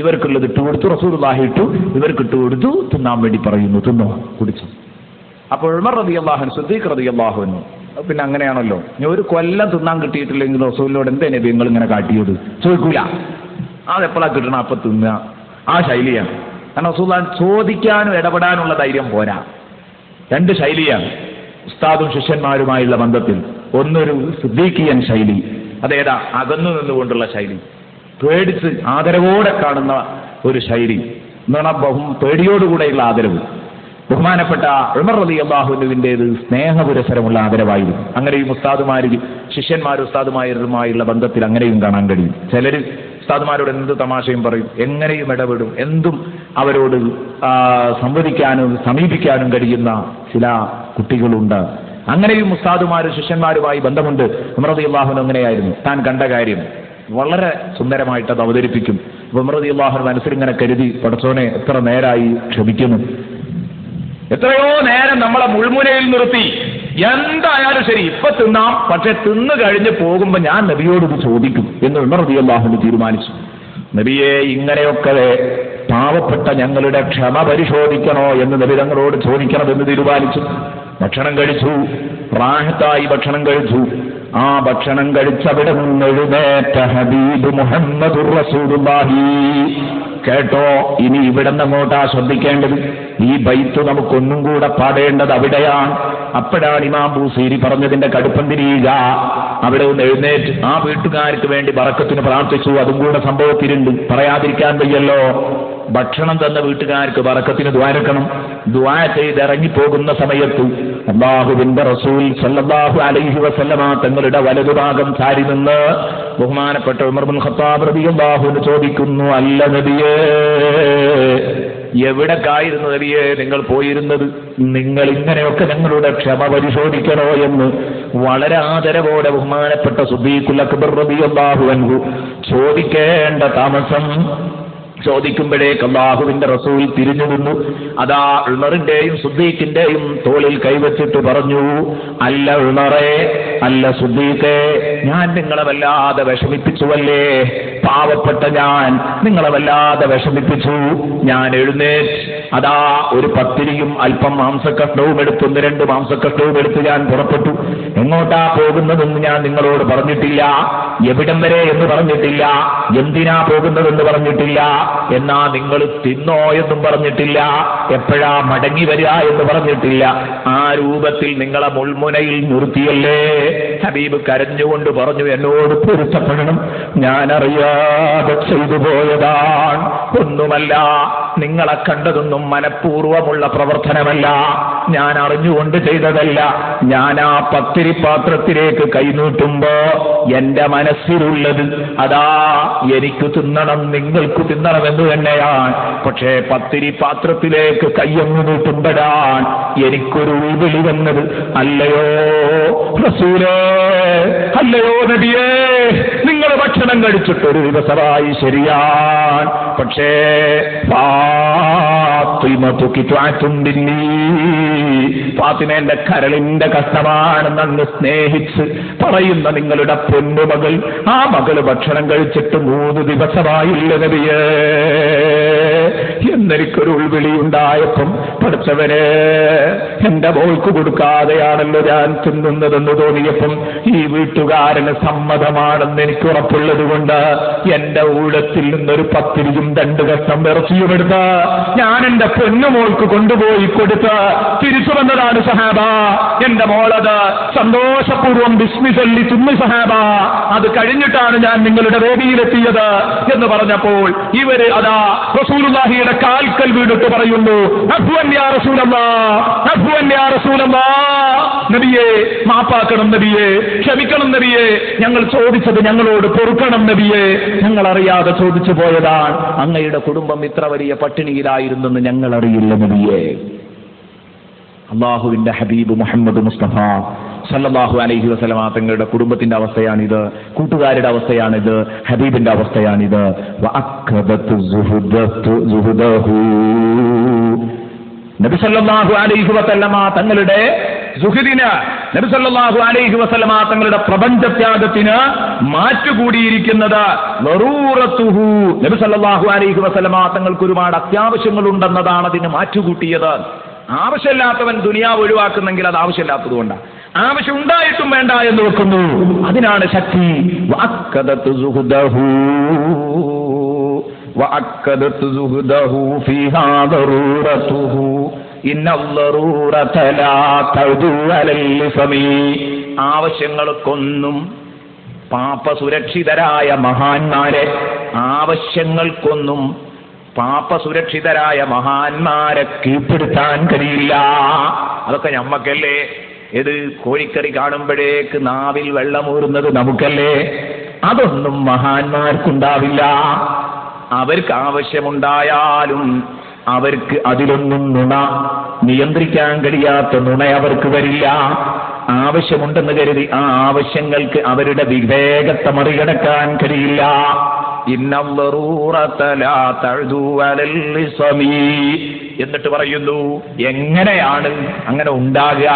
ഇവർക്കുള്ളത് ഇട്ട് കൊടുത്തു. റസൂലുള്ളാഹി ഇട്ടു, ഇവർക്ക് ഇട്ട് കൊടുത്തു. തിന്നാൻ വേണ്ടി പറയുന്നു, തിന്നോ, കുടിച്ചു. അപ്പോൾ ഉമർ റളിയല്ലാഹു അൻഹു, സിദ്ദീഖ് റളിയല്ലാഹു അൻഹു, പിന്നെ അങ്ങനെയാണല്ലോ, ഞാൻ ഒരു കൊല്ലം തിന്നാൻ കിട്ടിയിട്ടില്ലെങ്കിൽ റസൂലിനോട് എന്തേ നബി നിങ്ങൾ ഇങ്ങനെ കാട്ടിയത് ചോദിക്കൂല. അതെപ്പോഴാണ് കിട്ടണം അപ്പം തിന്നുക, ആ ശൈലിയാണ്. കാരണം റസൂലുള്ളാഹി ചോദിക്കാനും ഇടപെടാനുള്ള ധൈര്യം പോരാ. രണ്ട് ശൈലിയാണ് ഉസ്താദും ശിഷ്യന്മാരുമായുള്ള ബന്ധത്തിൽ. ഒന്നൊരു സിദ്ദീഖിയൻ ശൈലി, അതേതാ അകന്നു നിന്നുകൊണ്ടുള്ള ശൈലി, പേടിച്ച് ആദരവോടെ കാണുന്ന ഒരു ശൈലി എന്ന് പറഞ്ഞാൽ പേടിയോടുകൂടെയുള്ള ആദരവ്. ബഹുമാനപ്പെട്ട ഉമർ റളിയല്ലാഹു അൻഹുവിൻ്റേത് സ്നേഹപുരസരമുള്ള ആദരവായിരുന്നു. അങ്ങനെയും ശിഷ്യന്മാരും ഉസ്താദുമാരുമായുള്ള ബന്ധത്തിൽ അങ്ങനെയും കാണാൻ കഴിയും. ചിലർ ഉസ്താദുമാരോട് എന്ത് തമാശയും പറയും, എങ്ങനെയും ഇടപെടും, എന്തും അവരോട് സംവദിക്കാനും സമീപിക്കാനും കഴിയുന്ന ചില കുട്ടികളുണ്ട്. അങ്ങനെയും ഉസ്താദുമാരും ശിഷ്യന്മാരുമായി ബന്ധമുണ്ട്. ഉമർ റളിയല്ലാഹു അൻഹു അങ്ങനെയായിരുന്നു. താൻ കണ്ട കാര്യം വളരെ സുന്ദരമായിട്ട് അത് അവതരിപ്പിക്കും. ഉമർ റളിയല്ലാഹു അൻഹു മനസ്സിലിങ്ങനെ കരുതി, പടച്ചോനെ എത്ര നേരായി ക്ഷമിക്കുന്നു, എത്രയോ നേരം നമ്മളെ മുൾമുനയിൽ നിർത്തി, എന്തായാലും ശരി ഇപ്പൊ തിന്നാം, പക്ഷെ തിന്നു കഴിഞ്ഞ് പോകുമ്പോ ഞാൻ നബിയോട് ഇത് ചോദിക്കും എന്ന് ഉമർ റളിയല്ലാഹു അൻഹു തീരുമാനിച്ചു. നബിയെ, ഇങ്ങനെയൊക്കെ പാവപ്പെട്ട ഞങ്ങളുടെ ക്ഷമ പരിശോധിക്കണോ എന്ന് നബി തങ്ങളോട് ചോദിക്കണമെന്ന് തീരുമാനിച്ചു. ഭക്ഷണം കഴിച്ചു, റാഹത്തായി ഭക്ഷണം കഴിച്ചു. ആ ഭക്ഷണം കഴിച്ചവിടെ നിന്ന് എഴുന്നേറ്റ ഹബീബ് മുഹമ്മദുർ റസൂലുള്ളാഹി. കേട്ടോ, ഇനി ഇവിടെ നിന്നങ്ങോട്ടാ ശ്രദ്ധിക്കേണ്ടത്. ഈ ബൈത്ത് നമുക്കൊന്നും കൂടെ പാടേണ്ടത് അവിടെയാണ്. അപ്പോഴാണ് ഇമാം ബൂസീരി പറഞ്ഞതിന്റെ കടുപ്പം തിരിയുക. അവിടെ ഒന്ന് എഴുന്നേറ്റ് ആ വീട്ടുകാർക്ക് വേണ്ടി ബറക്കത്തിന് പ്രാർത്ഥിച്ചു. അതും കൂടെ സംഭവത്തിലുണ്ട്, പറയാതിരിക്കാൻ വയ്യല്ലോ. ഭക്ഷണം തന്ന വീട്ടുകാർക്ക് ബറക്കത്തിന് ദ്വാരക്കണം. ദുആ ചെയ്ത് ഇറങ്ങിപ്പോകുന്ന സമയത്ത് അല്ലാഹുവിന്റെ റസൂൽ സല്ലല്ലാഹു അലൈഹി വസല്ലമ തങ്ങളുടെ വലതുഭാഗം ചാരി നിന്ന് ബഹുമാനപ്പെട്ട ഉമർ ഇബ്നുൽ ഖത്താബ് റളിയല്ലാഹു അൻഹു ചോദിക്കുന്നു, അല്ല നബിയേ, എവിടേക്കായിരുന്നു നബിയേ നിങ്ങൾ പോയിരുന്നത്? നിങ്ങൾ ഇങ്ങനെയൊക്കെ ഞങ്ങളുടെ ക്ഷമ പരിശോധിക്കണോ എന്ന് വളരെ ആദരവോടെ ബഹുമാനപ്പെട്ട സിദ്ദീഖുൽ അക്ബർ റളിയല്ലാഹു അൻഹു ചോദിക്കേണ്ട താമസം ചോദിക്കുമ്പോഴേക്ക് അല്ലാഹുവിന്റെ റസൂൽ തിരിഞ്ഞു നിന്നു. അതാ ഉമറിന്റെയും സിദ്ദീഖിന്റെയും തോളിൽ കൈവച്ചിട്ട് പറഞ്ഞു, അല്ല ഉമറേ, അല്ല സിദ്ദീഖേ, ഞാൻ നിങ്ങളെ വല്ലാതെ വിഷമിപ്പിച്ചുവല്ലേ? പാവപ്പെട്ട ഞാൻ നിങ്ങളെ വല്ലാതെ വിഷമിപ്പിച്ചു. ഞാൻ എഴുന്നേറ്റ് അതാ ഒരു പത്തിരിയും അല്പം മാംസക്കഷ്ണവും എടുത്ത്, 1-2 മാംസക്കഷ്ണവും എടുത്ത് ഞാൻ പുറപ്പെട്ടു. എങ്ങോട്ടാ പോകുന്നതെന്ന് ഞാൻ നിങ്ങളോട് പറഞ്ഞിട്ടില്ല, എവിടം വരെ എന്ന് പറഞ്ഞിട്ടില്ല, എന്തിനാ പോകുന്നതെന്ന് പറഞ്ഞിട്ടില്ല, എന്നാ നിങ്ങൾ തിന്നോ എന്നും പറഞ്ഞിട്ടില്ല, എപ്പോഴാ മടങ്ങി വരിക എന്ന് പറഞ്ഞിട്ടില്ല. ആ രൂപത്തിൽ നിങ്ങളെ മുൾമുനയിൽ നിർത്തിയല്ലേ? ഹബീബ് കരഞ്ഞുകൊണ്ട് പറഞ്ഞു, എന്നോട് പൊരുത്തപ്പെടണം, ഞാനറിയാതെ ചെയ്തു പോയതാണ്, ഒന്നുമല്ല, നിങ്ങളെ കണ്ടതൊന്നും മനഃപൂർവമുള്ള പ്രവർത്തനമല്ല, ഞാൻ അറിഞ്ഞുകൊണ്ട് ചെയ്തതല്ല. ഞാൻ ആ പത്തിരി പാത്രത്തിലേക്ക് കൈനീട്ടുമ്പോ എന്റെ മനസ്സിലുള്ളത് അതാ എനിക്ക് തിന്നണം, നിങ്ങൾക്ക് തിന്നണമെന്ന് തന്നെയാണ്. പക്ഷേ പത്തിരി പാത്രത്തിലേക്ക് കയ്യൊന്നു നീട്ടുമ്പോഴാണ് എനിക്കൊരു വിളി വന്നത്, അല്ലയോ റസൂലേ, അല്ലയോ നബിയേ, നിങ്ങൾ ഭക്ഷണം കഴിച്ചിട്ടൊരു ദിവസമായി ശരിയാണ്, പക്ഷേ ഫാത്തിമതു കിത്അത്തുൻ മിന്നീ, ഫാത്തിമേന്റെ കരളിന്റെ കഷ്ണമാണെന്ന് അങ്ങ് സ്നേഹിച്ച് പറയുന്ന നിങ്ങളുടെ പൊന്നുമകൾ, ആ മകള് ഭക്ഷണം കഴിച്ചിട്ട് 3 ദിവസമായില്ല നബിയേ എന്നെനിക്കൊരു ഉൾവിളിയുണ്ടായപ്പം, പഠിച്ചവനെ എന്റെ മോൾക്ക് കൊടുക്കാതെയാണല്ലോ ഞാൻ തിന്നുന്നതെന്ന് തോന്നിയപ്പം ഈ വീട്ടുകാരന് സമ്മതമാണെന്ന് എനിക്ക് ഉറപ്പുള്ളത് കൊണ്ട് എന്റെ ഊഴത്തിൽ നിന്നൊരു 10 2 കഷ്ണം ഇറച്ചിയും എടുത്ത് ഞാൻ എന്റെ പൊന്നുമോൾക്ക് കൊണ്ടുപോയി കൊടുത്ത് തിരിച്ചു വന്നതാണ് സഹാബ. എന്റെ മോളത് സന്തോഷപൂർവ്വം ബിസ്മി ചൊല്ലി തിന്നു സഹാബ. അത് കഴിഞ്ഞിട്ടാണ് ഞാൻ നിങ്ങളുടെ വേദിയിലെത്തിയത് എന്ന് പറഞ്ഞപ്പോൾ ഇവര് അതാ റസൂലുള്ളാഹിയുടെ കാൽക്കൽ വീണിട്ട് പറയുന്നു, അഫ്വൻ യാ റസൂലല്ലാഹ്, അഫ്വൻ യാ റസൂലല്ലാഹ്, നബിയേ മാപ്പാക്കണം നബിയേ, ക്ഷമിക്കണം നബിയേ, ഞങ്ങൾ ചോദിച്ചത് ഞങ്ങളോട് പൊറുക്കണം നബിയേ, ഞങ്ങൾ അറിയാതെ ചോദിച്ചു പോയതാണ്, അങ്ങയുടെ കുടുംബം ഇത്ര വലിയ പട്ടിണിയിലായിരുന്നെന്ന് ഞങ്ങൾ അറിയില്ല നബിയേ. അള്ളാഹുവിന്റെ ഹബീബ് മുഹമ്മദ് മുസ്തഫ സല്ലല്ലാഹു അലൈഹി വസല്ലമ തങ്ങളുടെ കുടുംബത്തിന്റെ അവസ്ഥയാണിത്, കൂട്ടുകാരുടെ അവസ്ഥയാണിത്, ഹബീബിന്റെ അവസ്ഥയാണിത്. നബി സല്ലല്ലാഹു അലൈഹി വസല്ലമ തങ്ങളുടെ സുഹൃദിന്, നബി സല്ലല്ലാഹു അലൈഹി വസല്ലമ തങ്ങളുടെ പ്രപഞ്ചത്യാഗത്തിന് മാറ്റുകൂടിയിരിക്കുന്നത് വറൂറത്തുഹു. നബി സല്ലല്ലാഹു അലൈഹി വസല്ലമ തങ്ങൾക്ക് ഒരുപാട് അത്യാവശ്യങ്ങളുണ്ടെന്നതാണ് അതിന് മാറ്റുകൂട്ടിയത്. ആവശ്യമില്ലാത്തവൻ ദുനിയാവ് ഒഴിവാക്കുന്നെങ്കിൽ അത് ആവശ്യമില്ലാത്തതുകൊണ്ടാണ്. ആവശ്യം ഉണ്ടായിട്ടും വേണ്ട എന്ന് വെക്കുന്നു, അതിനാണ് ശക്തി. ആവശ്യങ്ങൾക്കൊന്നും പാപസുരക്ഷിതരായ മഹാന്മാരെ, ആവശ്യങ്ങൾക്കൊന്നും പാപസുരക്ഷിതരായ മഹാന്മാരെ കീഴ്പ്പെടുത്താൻ കഴിയില്ല. അതൊക്കെ ഞമ്മക്കല്ലേ. ഇത് കോഴിക്കറി കാണുമ്പോഴേക്ക് നാവിൽ വെള്ളമൂറുന്നത് നമുക്കല്ലേ. അതൊന്നും മഹാന്മാർക്കുണ്ടാവില്ല. അവർക്ക് ആവശ്യമുണ്ടായാലും അവർക്ക് അതിലൊന്നും നുണ, നിയന്ത്രിക്കാൻ കഴിയാത്ത നുണ അവർക്ക് വരില്ല. ആവശ്യമുണ്ടെന്ന് കരുതി ആ ആവശ്യങ്ങൾക്ക് അവരുടെ വിവേകത്തെ മറികടക്കാൻ കഴിയില്ല. എന്നിട്ട് പറയുന്നു, എങ്ങനെയാണ് അങ്ങനെ ഉണ്ടാകുക?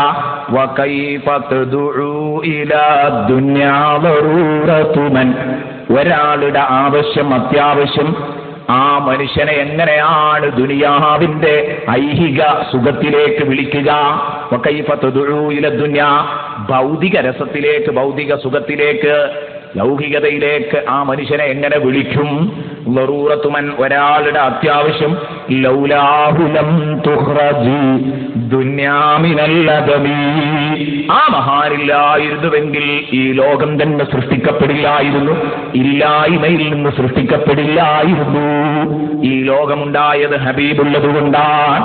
ഒരാളുടെ ആവശ്യം, അത്യാവശ്യം, ആ മനുഷ്യനെ എങ്ങനെയാണ് ദുനിയാവിന്റെ ഐഹിക സുഖത്തിലേക്ക് വിളിക്കുക? ഭൗതിക രസത്തിലേക്ക്, ഭൗതിക സുഖത്തിലേക്ക്, ലൗകികതയിലേക്ക് ആ മനുഷ്യനെ എങ്ങനെ വിളിക്കും? ലറൂറത്തുമൻ, ഒരാളുടെ അത്യാവശ്യം, ലൗലാഹുലം തുഖ്റജി ദുനിയാ മിനൽ അദമി, ആ മഹാനില്ലായിരുന്നുവെങ്കിൽ ഈ ലോകം തന്നെ സൃഷ്ടിക്കപ്പെടില്ലായിരുന്നു, ഇല്ലായ്മയിൽ നിന്ന് സൃഷ്ടിക്കപ്പെടില്ലായിരുന്നു. ഈ ലോകമുണ്ടായത് ഹബീബുള്ളതുകൊണ്ടാണ്.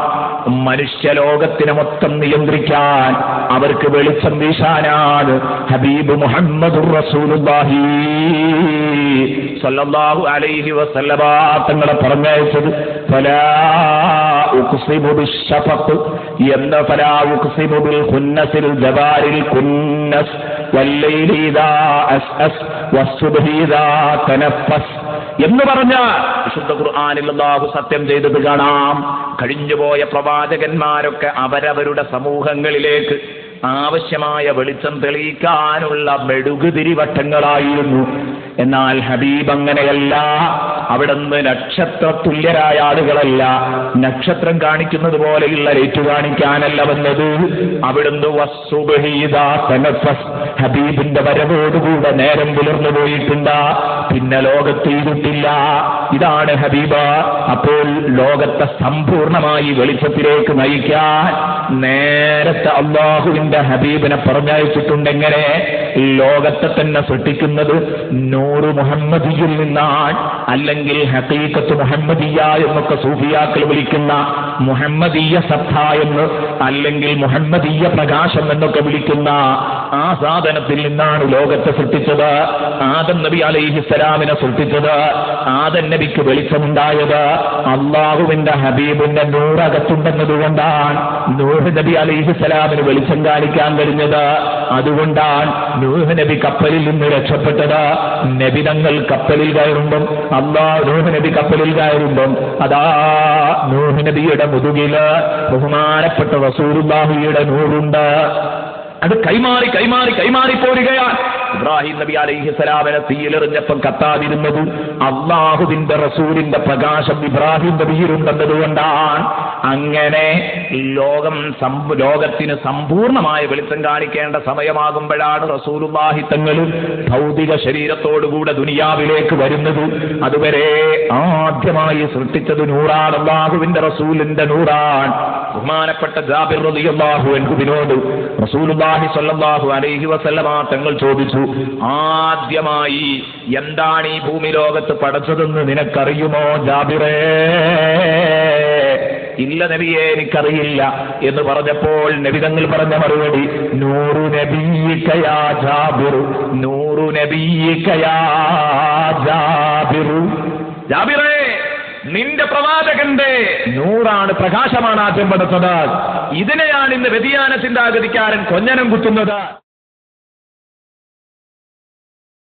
മനുഷ്യലോകത്തിനെ മൊത്തം നിയന്ത്രിക്കാൻ, അവർക്ക് വെളിച്ചം വീശാനാണ് ഹബീബ് മുഹമ്മദുർ റസൂലുള്ളാഹി സല്ലല്ലാഹു അലൈഹി വസല്ലമ തങ്ങളെ പറഞ്ഞയച്ചത്. ഫലാ ഉഖ്സിമു ബിശ്ശഫഖ് എന്ന, ഫലാ ഉഖ്സിമു ബിൽ ഖുന്നസിൽ ജബാരിൽ ഖുന്നസ് വല്ലൈലി ഇദാ അസ്അസ് വസ്സുബ്ഹി ഇദാ തനഫസ് എന്ന് പറഞ്ഞ വിശുദ്ധ ഖുർആനിൽ അല്ലാഹു സത്യം ചെയ്തത് കാണാം. കഴിഞ്ഞുപോയ പ്രവാചകന്മാരൊക്കെ അവരവരുടെ സമൂഹങ്ങളിലേക്ക് ആവശ്യമായ വെളിച്ചം തെളിയിക്കാനുള്ള മെഴുകുതിരിവട്ടങ്ങളായിരുന്നു. എന്നാൽ ഹബീബ് അങ്ങനെയല്ല. അവിടുന്ന് നക്ഷത്ര തുല്യരായ ആളുകളല്ല, നക്ഷത്രം കാണിക്കുന്നത് പോലെയുള്ള ലൈറ്റ് കാണിക്കാനല്ല വന്നത്. അവിടുന്ന് ഹബീബിന്റെ വരവോടുകൂടെ നേരം പുലർന്നു പോയിട്ടുണ്ട്, പിന്നെ ലോകത്ത് ഇരുട്ടില്ല. ഇതാണ് ഹബീബ്. അപ്പോൾ ലോകത്തെ സമ്പൂർണമായി വെളിച്ചത്തിലേക്ക് നയിക്കാൻ നേരത്തെ അള്ളാഹുവിന്റെ ഹബീബിനെ പറഞ്ഞയച്ചിട്ടുണ്ടെങ്ങനെ? ലോകത്തെ തന്നെ സൃഷ്ടിക്കുന്നത് നൂറ് മുഹമ്മദിയിൽ നിന്നാണ്, അല്ലെങ്കിൽ ഹഖീഖത്ത് മുഹമ്മദിയ എന്നൊക്കെ സൂഫിയാക്കൾ വിളിക്കുന്ന മുഹമ്മദീയ സത്ത എന്ന്, അല്ലെങ്കിൽ മുഹമ്മദീയ പ്രകാശം എന്നൊക്കെ വിളിക്കുന്ന ആ സാധനത്തിൽ നിന്നാണ് ലോകത്തെ സൃഷ്ടിച്ചത്. ആദം നബി അലൈഹിസ്സലാമിനെ സൃഷ്ടിച്ചത്, ആദം നബിക്ക് വെളിച്ചമുണ്ടായത് അള്ളാഹുവിന്റെ ഹബീബിന്റെ നൂറകത്തുണ്ടെന്നതുകൊണ്ടാണ് നൂഹ് നബി അലൈഹിസ്സലാമിന് വെളിച്ചം കാണിക്കാൻ കഴിഞ്ഞത്. അതുകൊണ്ടാണ് നൂഹ് നബി കപ്പലിൽ നിന്ന് രക്ഷപ്പെട്ടത്. നബി തങ്ങൾ കപ്പലിൽ കയറുമ്പം നൂഹ് നബി കപ്പലിൽ കയറുമ്പം അതാ നൂഹ് നബിയുടെ മുതുകില് ബഹുമാനപ്പെട്ട റസൂലുള്ളാഹിയുടെ നൂറുണ്ട്. അത് കൈമാറി പോരുകയാണ്. ഇബ്രാഹിം നബി അലൈഹിസ്സലാമിനെ തീയിലെറിഞ്ഞപ്പം കത്താതിരുന്നതും അള്ളാഹുവിന്റെ റസൂലിന്റെ പ്രകാശം ഇബ്രാഹിം നബിയിലുണ്ടെന്നതുകൊണ്ടാണ്. അങ്ങനെ ലോകത്തിന് സമ്പൂർണമായ വെളിച്ചം കാണിക്കേണ്ട സമയമാകുമ്പോഴാണ് റസൂലുള്ളാഹി തങ്ങൾ ഭൗതിക ശരീരത്തോടുകൂടെ ദുനിയാവിലേക്ക് വരുന്നത്. അതുവരെ ആദ്യമായി സൃഷ്ടിച്ചത് നൂറാണ്, അള്ളാഹുവിന്റെ റസൂലിന്റെ നൂറാണ്. ബഹുമാനപ്പെട്ട ജാബിർ റളിയല്ലാഹു അൻഹുവിനോട് റസൂലുള്ളാഹി സ്വല്ലല്ലാഹു അലൈഹി വസല്ലമ തങ്ങൾ ചോദിച്ചു, ആദ്യമായി എന്താണ് ഈ ഭൂമി ലോകത്ത് പടച്ചതെന്ന് നിനക്കറിയുമോ ജാബിറേ? ഇല്ല നബിയെ, എനിക്കറിയില്ല എന്ന് പറഞ്ഞപ്പോൾ നബി തങ്ങൾ പറഞ്ഞ മറുപടി, നൂറു നബിയ്യക യാ ജാബിറു, നൂറു നബിയ്യക യാ ജാബിറു. ജാബിറേ, നിന്റെ പ്രവാചകന്റെ നൂറാണ്, പ്രകാശമാണ് ആദ്യം പടുത്തത്. ഇതിനെയാണ് ഇന്ന് വ്യതിയാന ചിന്താഗതിക്കാരൻ കൊഞ്ഞനം കുത്തുന്നത്.